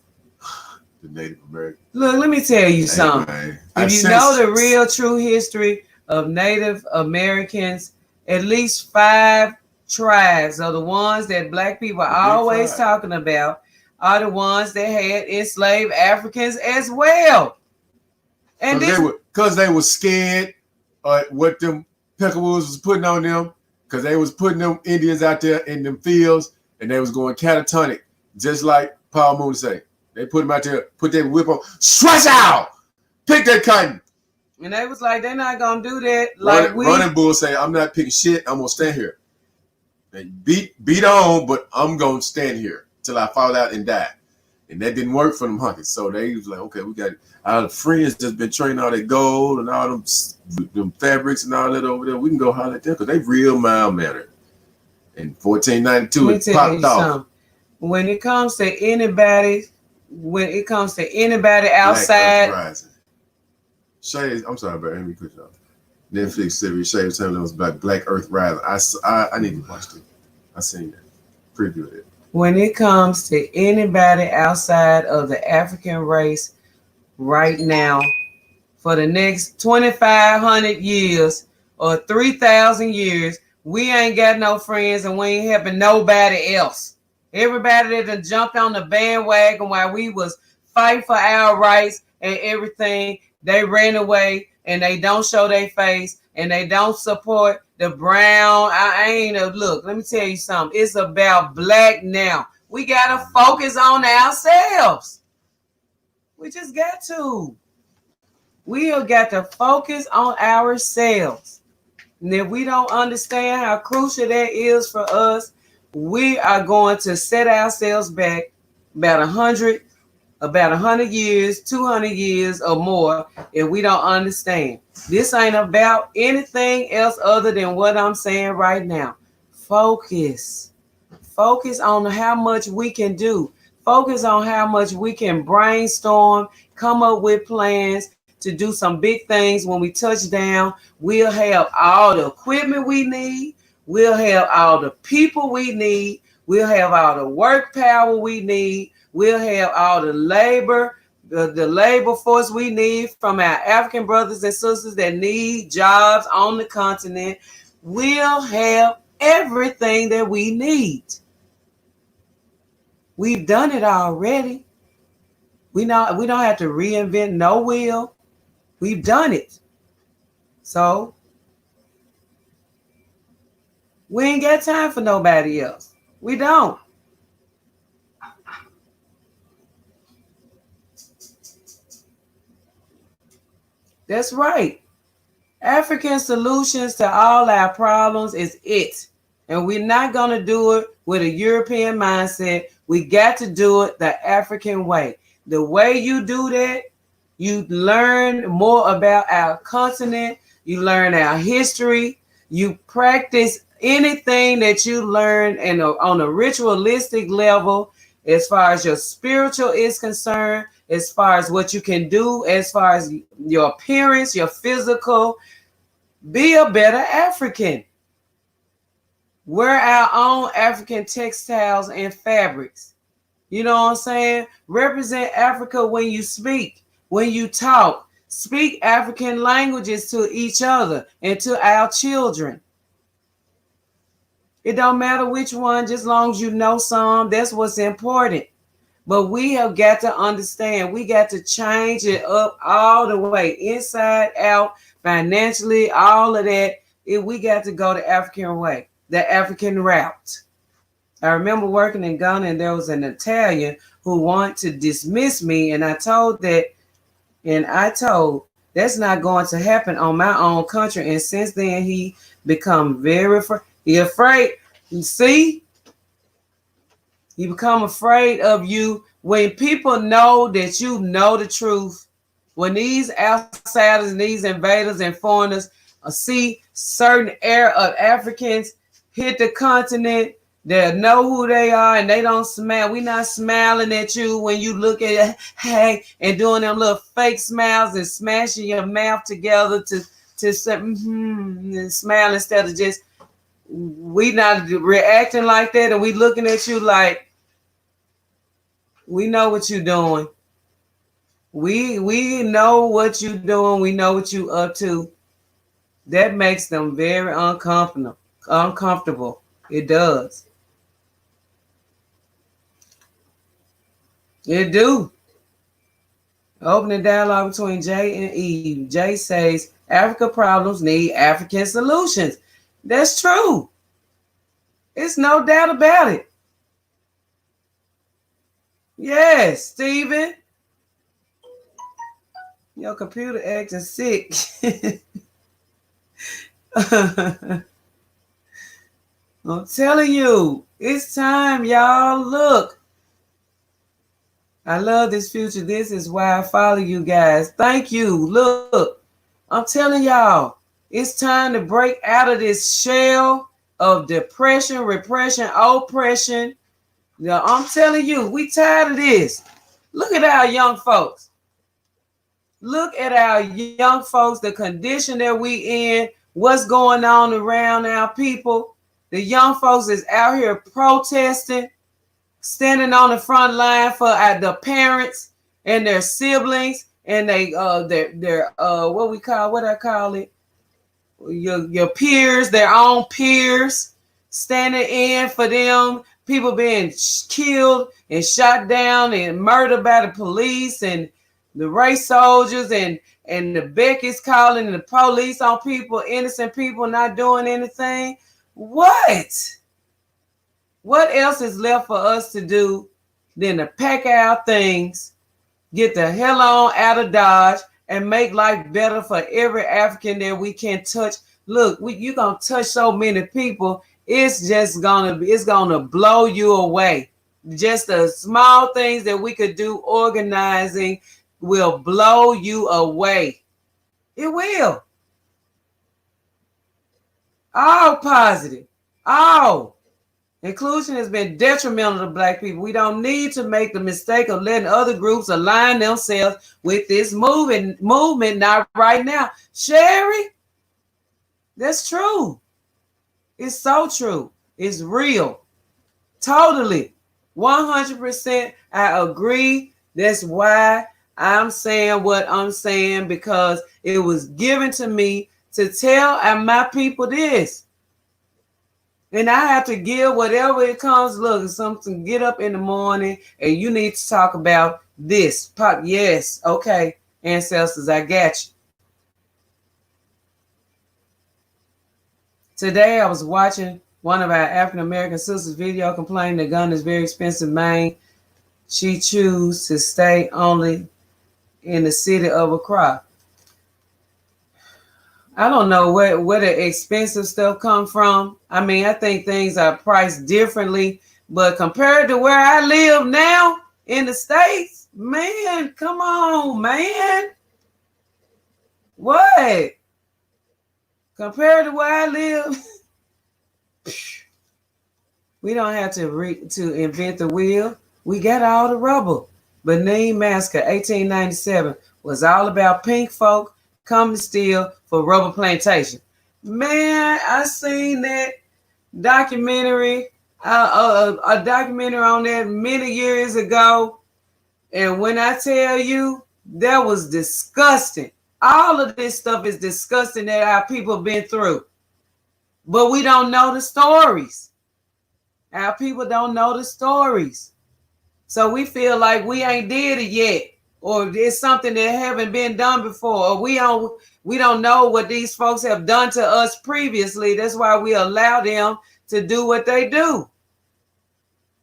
The Native American. Look, let me tell you something. Man. If you know the real true history of Native Americans, at least 5 tribes are the ones that black people are always talking about, are the ones that had enslaved Africans as well. And because they were scared what them Peckerwoods was putting on them, because they was putting them Indians out there in them fields, and they was going catatonic, just like Paul Moon say. They put them out there, put that whip on, stretch out, pick that cotton. And they was like, they're not going to do that. Running Bull say, I'm not picking shit, I'm going to stand here. And beat on, but I'm going to stand here till I fall out and die. And that didn't work for them hunters. So they was like, okay, we got our friends just been trading all that gold and all them fabrics and all that over there. We can go holler at them because they real mild-mannered. In 1492, it popped off. When it comes to anybody outside. Shades, I'm sorry, but let me cut you off. Netflix series, Shades telling us about Black Earth Rising. I need to watch it. I seen that. Preview of it. When it comes to anybody outside of the African race right now, for the next 2,500 years or 3,000 years, we ain't got no friends and we ain't helping nobody else. Everybody that done jumped on the bandwagon while we was fighting for our rights and everything, they ran away and they don't show their face and they don't support the brown. Look, let me tell you something. It's about black now. We got to focus on ourselves. We just got to. We have got to focus on ourselves. And if we don't understand how crucial that is for us, we are going to set ourselves back about 100 years, 200 years or more if we don't understand. This ain't about anything else other than what I'm saying right now. Focus. Focus on how much we can do. Focus on how much we can brainstorm, come up with plans to do some big things. When we touch down, we'll have all the equipment we need. We'll have all the people we need. We'll have all the work power we need. We'll have all the labor, the labor force we need from our African brothers and sisters that need jobs on the continent. We'll have everything that we need. We've done it already. We don't have to reinvent no wheel. We've done it. So we ain't got time for nobody else. We don't. That's right. African solutions to all our problems is it. And we're not going to do it with a European mindset. We got to do it the African way. The way you do that, you learn more about our continent. You learn our history. You practice anything that you learn on a ritualistic level as far as your spiritual is concerned, as far as what you can do, as far as your appearance, your physical. Be a better African. Wear our own African textiles and fabrics. You know what I'm saying? Represent Africa when you speak, when you talk. Speak African languages to each other and to our children. It don't matter which one, just as long as you know some, that's what's important. But we have got to understand, we got to change it up all the way, inside out, financially, all of that. We got to go the African way, the African route. I remember working in Ghana and there was an Italian who wanted to dismiss me, and I told that That's not going to happen on my own country. And since then, he become very he afraid. You see, he become afraid of you when people know that you know the truth. When these outsiders and these invaders and foreigners see certain air of Africans hit the continent, they know who they are and they don't smile. We not smiling at you when you look at hey and doing them little fake smiles and smashing your mouth together to say and smile instead of just we not reacting like that, and we looking at you like we know what you're doing. We know what you're doing. We know what you up to. That makes them very uncomfortable. Uncomfortable. It does. It do. Opening dialogue between Jay and Eve. Jay says Africa problems need African solutions. That's true. It's no doubt about it. Yes, Stephen. Your computer acting sick. I'm telling you, it's time, y'all. Look, I love this future. This is why I follow you guys. Thank you. Look, I'm telling y'all, it's time to break out of this shell of depression, repression, oppression. Now, I'm telling you, we tired of this. Look at our young folks. Look at our young folks, the condition that we in, what's going on around our people. The young folks is out here protesting, standing on the front line for the parents and their siblings and their what I call it, your peers, their own peers, standing in for them. People being killed and shot down and murdered by the police and the race soldiers and the Becky's calling the police on people, innocent people not doing anything. What else is left for us to do than to pack our things, get the hell on out of Dodge, and make life better for every African that we can touch? Look, you're going to touch so many people. It's gonna blow you away. Just the small things that we could do organizing will blow you away. It will. All positive. All. Inclusion has been detrimental to Black people. We don't need to make the mistake of letting other groups align themselves with this movement, not right now. Sherry, that's true. It's so true. It's real. Totally. 100%. I agree. That's why I'm saying what I'm saying, because it was given to me to tell my people this. And I have to give whatever it comes. Look, something, get up in the morning and you need to talk about this. Yes. Okay. Ancestors, I got you. Today I was watching one of our African American sisters' video complaining the gun is very expensive, man. She chooses to stay only in the city of Accra. I don't know where the expensive stuff come from. I mean, I think things are priced differently, but compared to where I live now in the States, man, come on, man. What? Compared to where I live, we don't have to invent the wheel. We got all the rubber. Benin Massacre, 1897, was all about pink folk coming to steal for rubber plantation. Man, I seen that documentary, a documentary on that many years ago. And when I tell you, that was disgusting. All of this stuff is disgusting that our people have been through. But we don't know the stories. Our people don't know the stories. So we feel like we ain't did it yet, or it's something that haven't been done before, or we don't know what these folks have done to us previously. That's why we allow them to do what they do.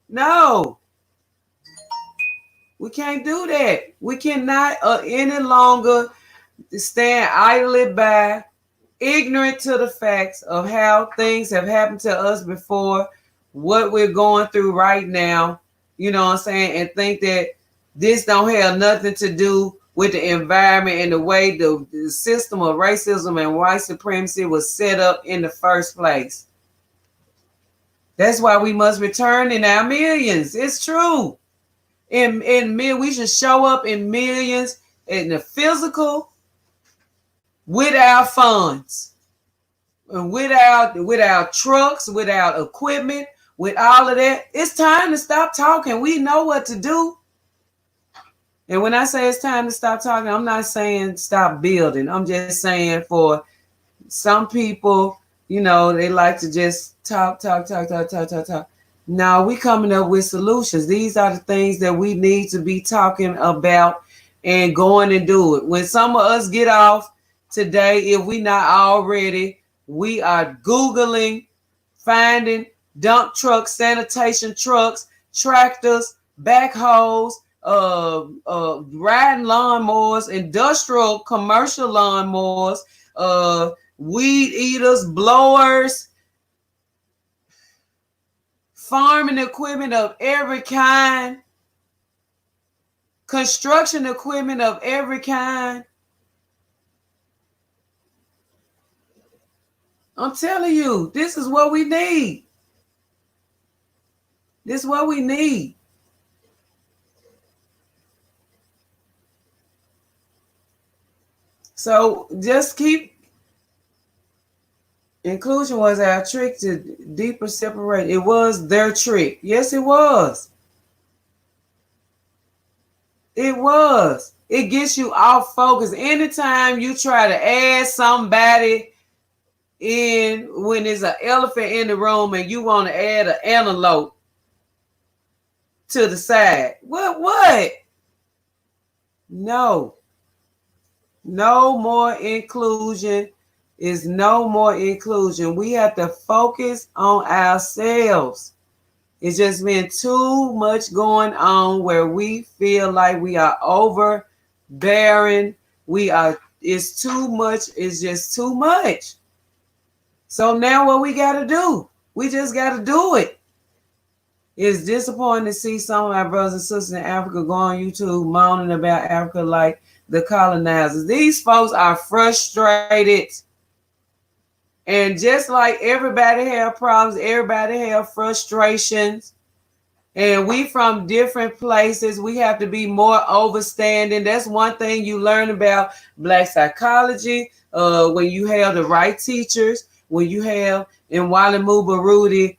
No. We can't do that. We cannot any longer stand idly by, ignorant to the facts of how things have happened to us before, what we're going through right now, you know what I'm saying, and think that this don't have nothing to do with the environment and the way the system of racism and white supremacy was set up in the first place. That's why we must return in our millions. It's true. We should show up in millions in the physical with our funds. Without trucks, without equipment, with all of that. It's time to stop talking. We know what to do. And when I say it's time to stop talking, I'm not saying stop building. I'm just saying for some people, they like to just talk. No, we coming up with solutions. These are the things that we need to be talking about and going and do it. When some of us get off today, if we not already, we are Googling, finding dump trucks, sanitation trucks, tractors, backhoes, riding lawnmowers, industrial, commercial lawnmowers, weed eaters, blowers, farming equipment of every kind, construction equipment of every kind. I'm telling you, this is what we need. This is what we need. So just keep. Inclusion was our trick to deeper separate. It was their trick. Yes, it was. It was. It gets you off focus. Anytime you try to add somebody in when there's an elephant in the room and you want to add an antelope to the side. What? No. No more inclusion is no more inclusion. We have to focus on ourselves. It's just been too much going on where we feel like we are overbearing. It's too much. It's just too much. So now what we got to do? We just got to do it. It's disappointing to see some of our brothers and sisters in Africa go on YouTube moaning about Africa like the colonizers. These folks are frustrated. And just like everybody have problems, everybody have frustrations. And we from different places, we have to be more overstanding. That's one thing you learn about Black psychology, when you have the right teachers, when you have in Walimu Baruti,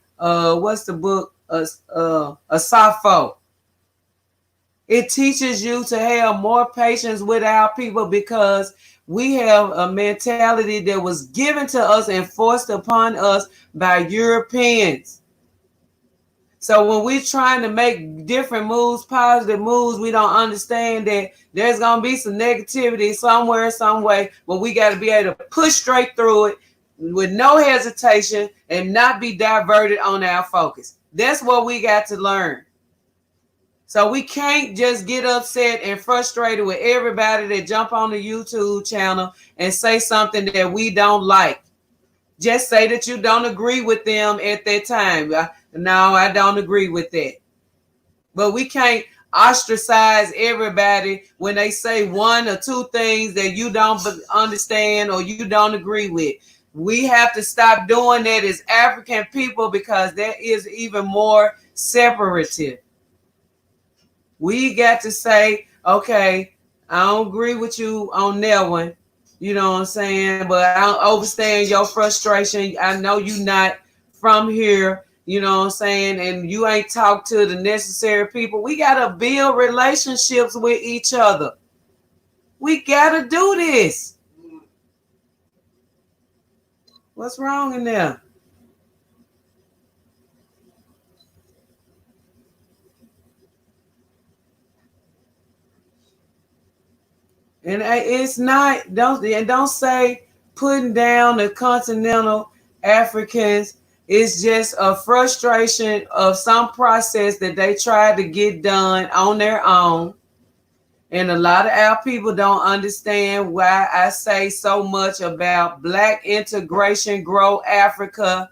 what's the book? Asafo. It teaches you to have more patience with our people because we have a mentality that was given to us and forced upon us by Europeans. So when we're trying to make different moves, positive moves, we don't understand that there's going to be some negativity somewhere, some way, but we got to be able to push straight through it with no hesitation and not be diverted on our focus. That's what we got to learn. So we can't just get upset and frustrated with everybody that jump on the YouTube channel and say something that we don't like. Just say that you don't agree with them at that time. No, I don't agree with that. But we can't ostracize everybody when they say one or two things that you don't understand or you don't agree with. We have to stop doing that as African people because that is even more separative. We got to say, okay, I don't agree with you on that one. You know what I'm saying? But I don't understand your frustration. I know you're not from here. You know what I'm saying? And you ain't talked to the necessary people. We got to build relationships with each other. We got to do this. What's wrong in there? And it's not, don't say putting down the continental Africans. It's just a frustration of some process that they tried to get done on their own. And a lot of our people don't understand why I say so much about Black integration, grow Africa,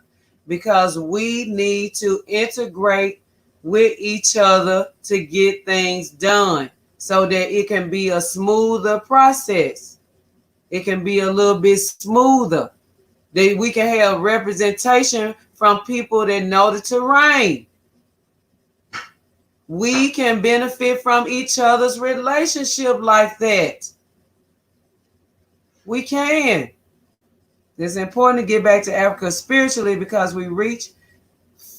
because we need to integrate with each other to get things done so that it can be a smoother process. It can be a little bit smoother. That we can have representation from people that know the terrain. We can benefit from each other's relationship like that. We can. It's important to get back to Africa spiritually because we reach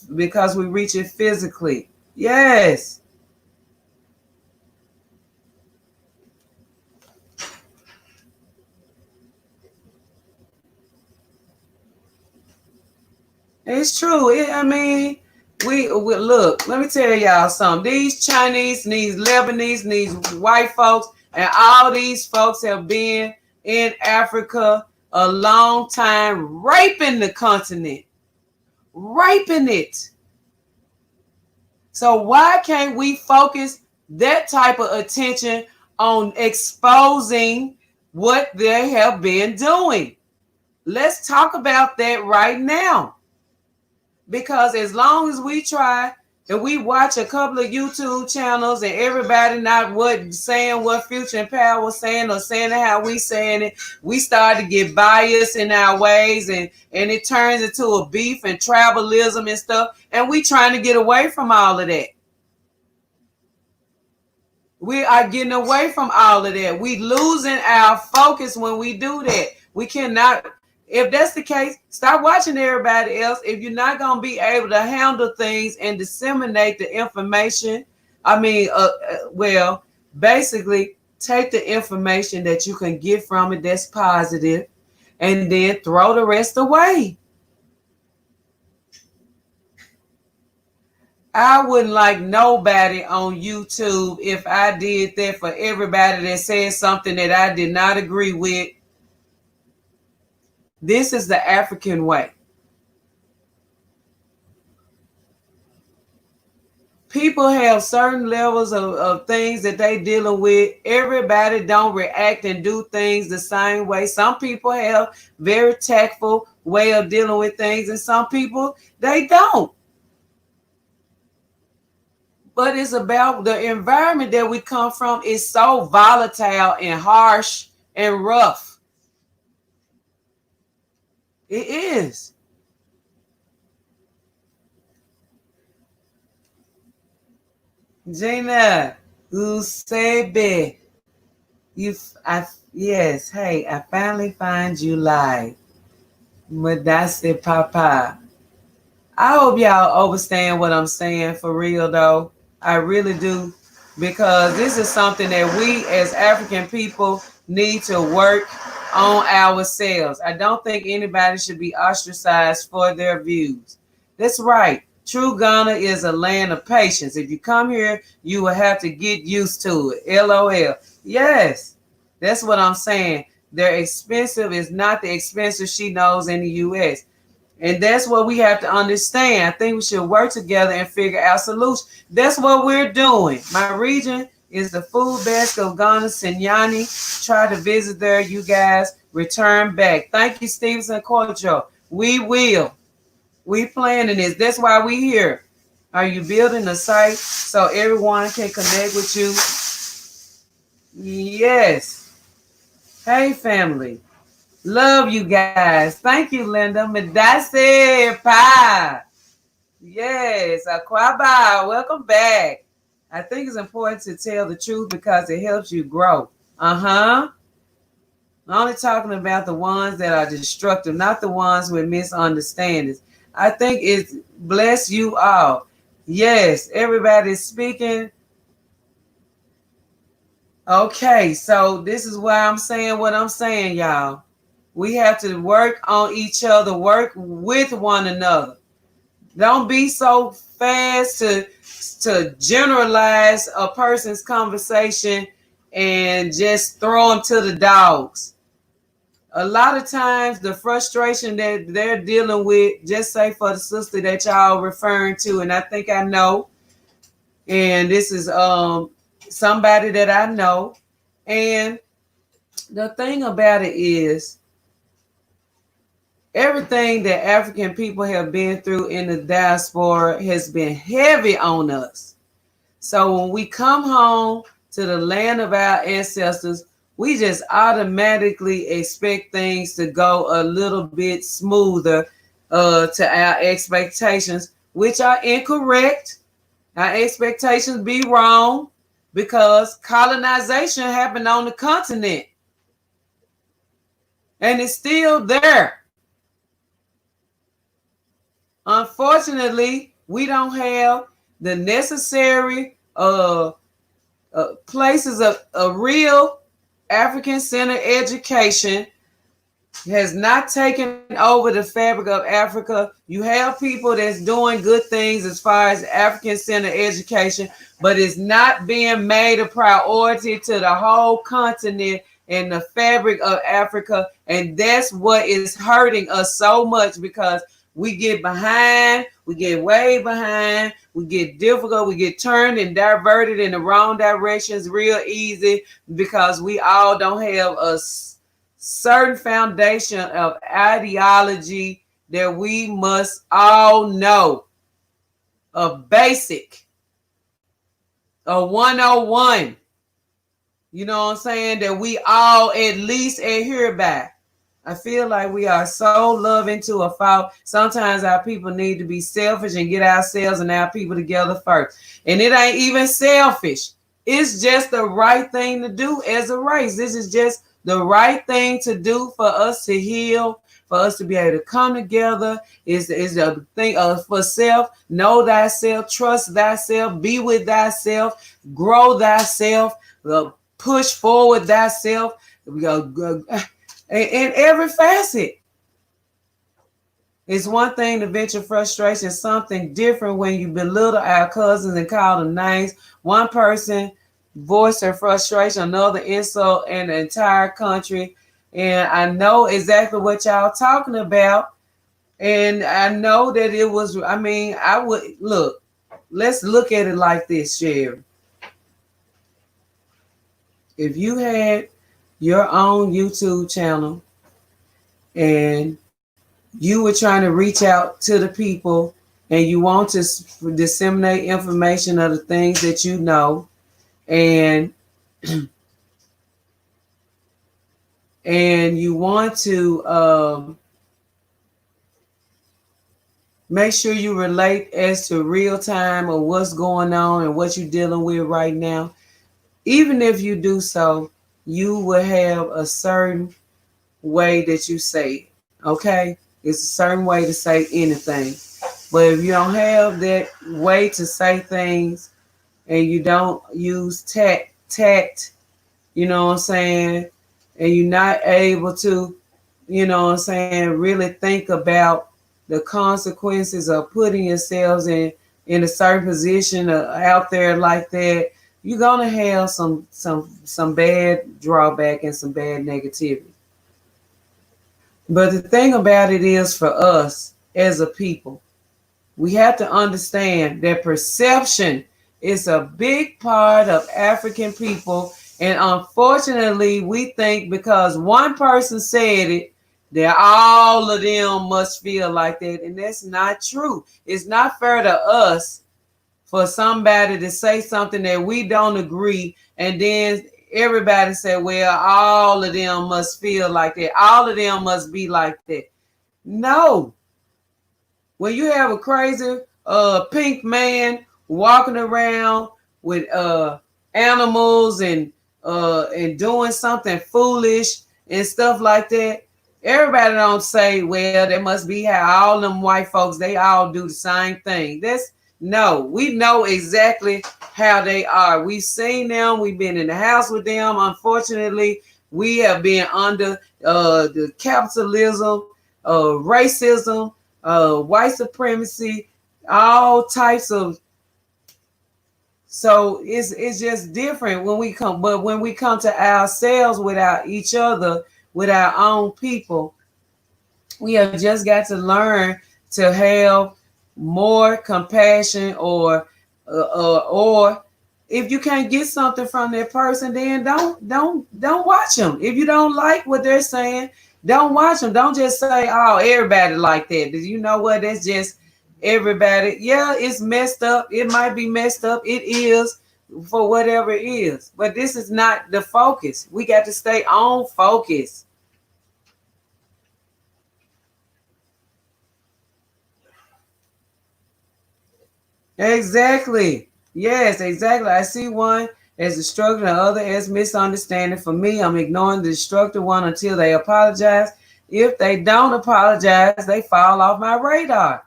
it physically. Yes. It's true. We look, let me tell y'all something. These Chinese, these Lebanese, these white folks, and all these folks have been in Africa a long time, raping the continent, raping it. So why can't we focus that type of attention on exposing what they have been doing? Let's talk about that right now. Because as long as we try and we watch a couple of YouTube channels and everybody not saying what Future and Power was saying or saying it how we saying it, we start to get biased in our ways and it turns into a beef and tribalism and stuff. And we trying to get away from all of that. We are getting away from all of that. We losing our focus when we do that. We cannot. If that's the case, stop watching everybody else. If you're not going to be able to handle things and disseminate the information, basically take the information that you can get from it that's positive and then throw the rest away. I wouldn't like nobody on YouTube if I did that for everybody that said something that I did not agree with. This is the African way. People have certain levels of things that they dealing with. Everybody don't react and do things the same way. Some people have very tactful way of dealing with things, and some people, they don't. But it's about the environment that we come from is so volatile and harsh and rough. It is. Gina, Usebe, yes, hey, I finally find you live. Madasi Papa. I hope y'all understand what I'm saying for real though. I really do. Because this is something that we as African people need to work on ourselves. I don't think anybody should be ostracized for their views. That's right. True Ghana is a land of patience. If you come here, you will have to get used to it. LOL. Yes, that's what I'm saying. They're expensive is not the expensive she knows in the U.S. And that's what we have to understand. I think we should work together and figure out solutions. That's what we're doing. My region is the food basket of Ghana, Sinyani. Try to visit there, you guys. Return back. Thank you, Stevenson Cordial. We will. We planning this. That's why we here. Are you building a site so everyone can connect with you? Yes. Hey, family. Love you guys. Thank you, Linda. Medase Pa. Yes. Akwaba. Welcome back. I think it's important to tell the truth because it helps you grow. I'm only talking about the ones that are destructive, not the ones with misunderstandings. I think it's bless you all. Yes, everybody's speaking. Okay, so this is why I'm saying what I'm saying, y'all. We have to work on each other, work with one another. Don't be so fast to generalize a person's conversation and just throw them to the dogs. A lot of times the frustration that they're dealing with, just say for the sister that y'all referring to, and I think I know, and this is somebody that I know. And the thing about it is, everything that African people have been through in the diaspora has been heavy on us. So when we come home to the land of our ancestors, we just automatically expect things to go a little bit smoother to our expectations, which are incorrect. Our expectations be wrong because colonization happened on the continent and it's still there. Unfortunately, we don't have the necessary places of a real African-centered education has not taken over the fabric of Africa. You have people that's doing good things as far as African-centered education, but it's not being made a priority to the whole continent and the fabric of Africa. And that's what is hurting us so much, because we get behind, we get way behind, we get difficult, we get turned and diverted in the wrong directions real easy, because we all don't have a certain foundation of ideology that we must all know. A basic, a 101, you know what I'm saying, that we all at least adhere by. I feel like we are so loving to a fault. Sometimes our people need to be selfish and get ourselves and our people together first. And it ain't even selfish. It's just the right thing to do as a race. This is just the right thing to do for us to heal, for us to be able to come together. Is the thing for self. Know thyself, trust thyself, be with thyself, grow thyself, push forward thyself. In every facet. It's one thing to venture frustration, something different when you belittle our cousins and call them names. One person voiced her frustration, another insult in the entire country. And I know exactly what y'all talking about. And I know that it was, I would, look, let's look at it like this, Sherry. If you had your own YouTube channel and you were trying to reach out to the people and you want to disseminate information of the things that you know, and you want to make sure you relate as to real time or what's going on and what you're dealing with right now, even if you do so, you will have a certain way that you say it, okay? It's a certain way to say anything. But if you don't have that way to say things and you don't use tact, you know what I'm saying, and you're not able to, you know what I'm saying, really think about the consequences of putting yourselves in a certain position out there like that, you're gonna have some bad drawback and some bad negativity. But the thing about it is, for us as a people, we have to understand that perception is a big part of African people. And unfortunately, we think because one person said it, that all of them must feel like that. And that's not true. It's not fair to us for somebody to say something that we don't agree, and then everybody say, well, all of them must feel like that. All of them must be like that. No. When you have a crazy pink man walking around with animals and doing something foolish and stuff like that, everybody don't say, well, that must be how all them white folks, they all do the same thing. No, we know exactly how they are. We've seen them. We've been in the house with them. Unfortunately, we have been under the capitalism, racism, white supremacy, all types of. So it's just different when we come. But when we come to ourselves without each other, with our own people, we have just got to learn to have more compassion or If you can't get something from that person, then don't watch them. If you don't like what they're saying, don't watch them. Don't just say, "Oh, everybody like that." You know what? That's just everybody. Yeah, it's messed up. It might be messed up. It is for whatever it is. But this is not the focus. We got to stay on focus. Exactly. Yes, exactly. I see one as destructive, the other as misunderstanding. For me, I'm ignoring the destructive one until they apologize. If they don't apologize, they fall off my radar.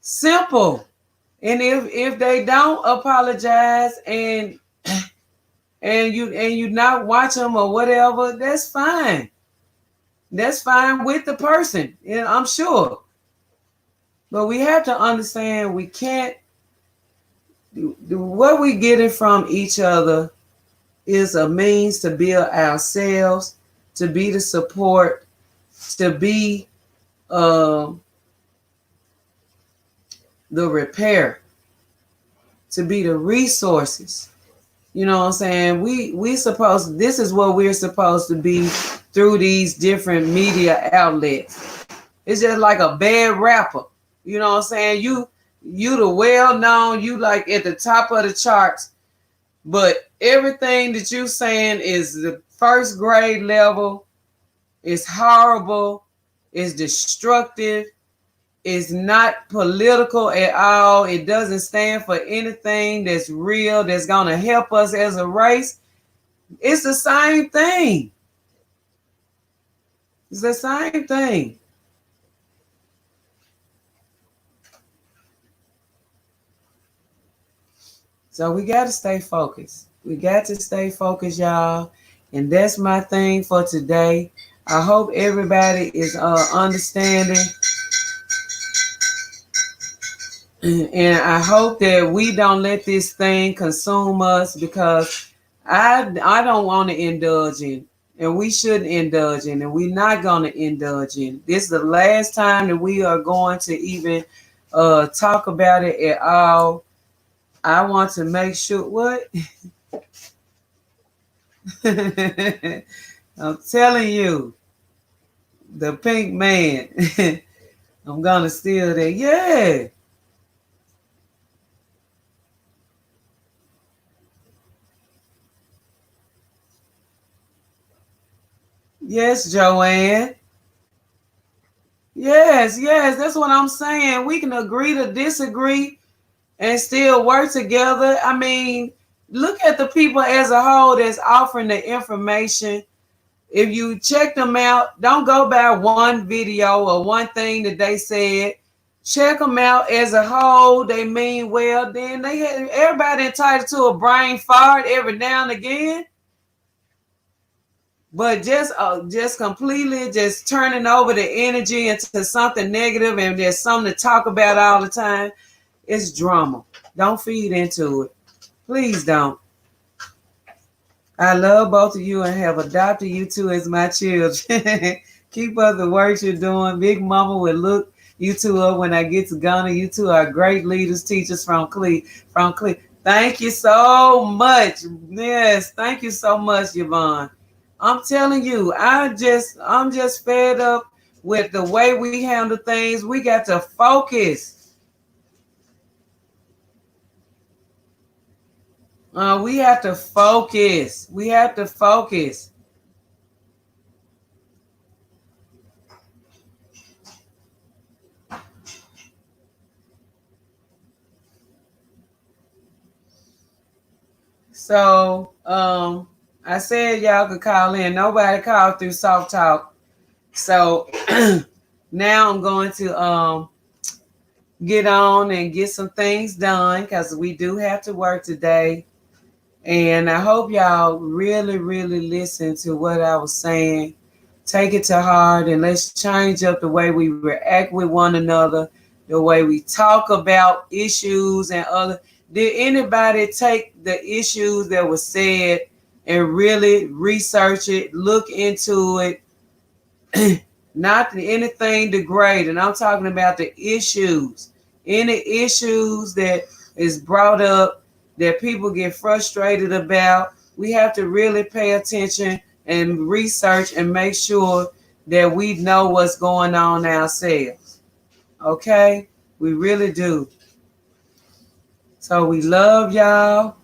Simple. And if they don't apologize and you not watch them or whatever, that's fine. That's fine with the person, I'm sure. But we have to understand we can't what we getting from each other is a means to build ourselves, to be the support, to be uh, the repair, to be the resources. You know what I'm saying? This is what we're supposed to be through these different media outlets. It's just like a bad rapper. You know what I'm saying? You the well known, you like at the top of the charts, but everything that you saying is the first grade level, is horrible, is destructive, is not political at all. It doesn't stand for anything that's real, that's gonna help us as a race. It's the same thing. It's the same thing. So we got to stay focused. We got to stay focused, y'all. And that's my thing for today. I hope everybody is understanding. And I hope that we don't let this thing consume us, because I don't want to indulge in, and we shouldn't indulge in, and we're not going to indulge in. This is the last time that we are going to even talk about it at all. I want to make sure what I'm telling you, the pink man. I'm gonna steal that. Yeah. Yes, Joanne. Yes, yes, that's what I'm saying. We can agree to disagree and still work together. I mean, look at the people as a whole that's offering the information. If you check them out, don't go by one video or one thing that they said. Check them out as a whole. They mean well. Then everybody entitled to a brain fart every now and again. But just completely just turning over the energy into something negative and there's something to talk about all the time, it's drama. Don't feed into it. Please don't. I love both of you and have adopted you two as my children. Keep up the work you're doing. Big Mama will look you two up when I get to Ghana. You two are great leaders, teachers from Cle. Thank you so much. Yes, thank you so much, Yvonne. I'm telling you, I'm just fed up with the way we handle things. We got to focus. We have to focus. We have to focus. So, I said y'all could call in. Nobody called through Soft Talk. So now I'm going to get on and get some things done, because we do have to work today. And I hope y'all really, really listen to what I was saying. Take it to heart, and let's change up the way we react with one another, the way we talk about issues and other. Did anybody take the issues that were said and really research it, look into it? Not anything degrading. I'm talking about the issues. Any issues that is brought up, that people get frustrated about. We have to really pay attention and research and make sure that we know what's going on ourselves. Okay? We really do. So we love y'all.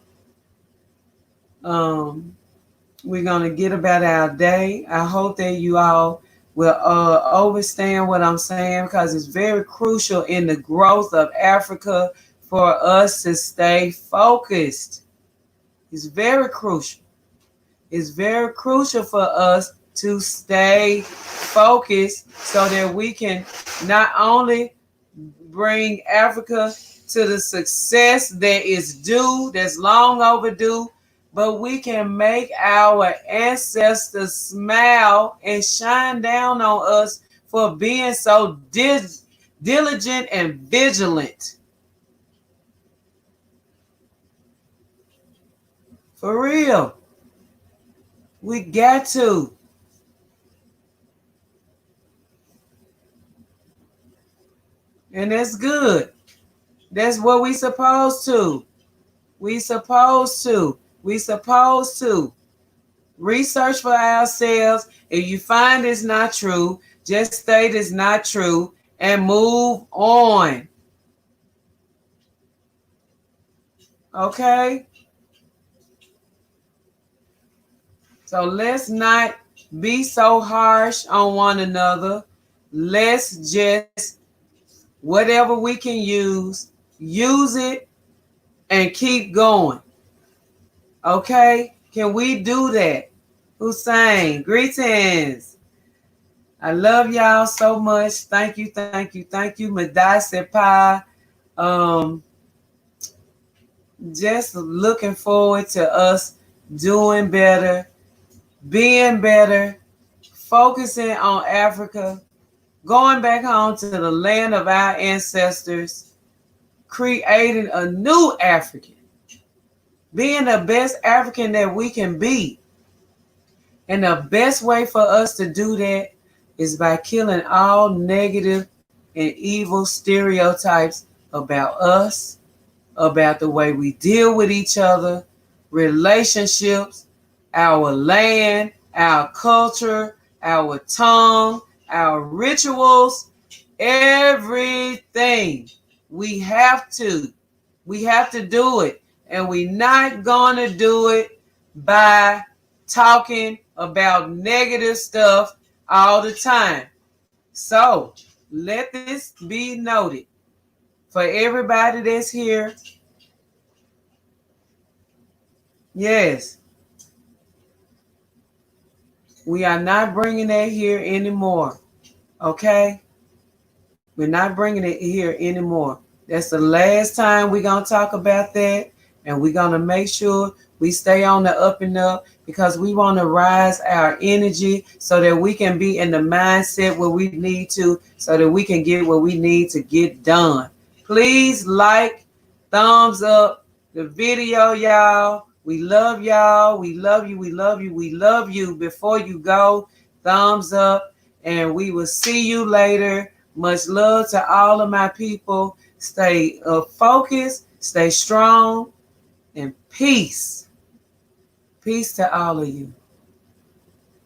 We're going to get about our day. I hope that you all will understand what I'm saying, because it's very crucial in the growth of Africa for us to stay focused. It's very crucial. It's very crucial for us to stay focused so that we can not only bring Africa to the success that is due, that's long overdue, but we can make our ancestors smile and shine down on us for being so diligent and vigilant. For real. We got to. And that's good. That's what we supposed to. We supposed to. We supposed to. Research for ourselves. If you find it's not true, just state it's not true and move on. Okay? So let's not be so harsh on one another. Let's just, whatever we can use it and keep going. Okay? Can we do that? Hussein, greetings. I love y'all so much. Thank you, thank you, thank you. Madai Sepai. Just looking forward to us doing better, being better, focusing on Africa, going back home to the land of our ancestors, creating a new African, being the best African that we can be. And the best way for us to do that is by killing all negative and evil stereotypes about us, about the way we deal with each other, relationships, our land, our culture, our tongue, our rituals, everything. We have to. We have to do it. And we're not going to do it by talking about negative stuff all the time. So let this be noted for everybody that's here. Yes, we are not bringing that here anymore. Okay? We're not bringing it here anymore. That's the last time we're going to talk about that. And we're going to make sure we stay on the up and up, because we want to rise our energy so that we can be in the mindset where we need to, so that we can get what we need to get done. Please like, thumbs up the video, y'all. We love y'all. We love you. We love you. We love you. Before you go, thumbs up, and we will see you later. Much love to all of my people. Stay focused, stay strong, and peace. Peace to all of you.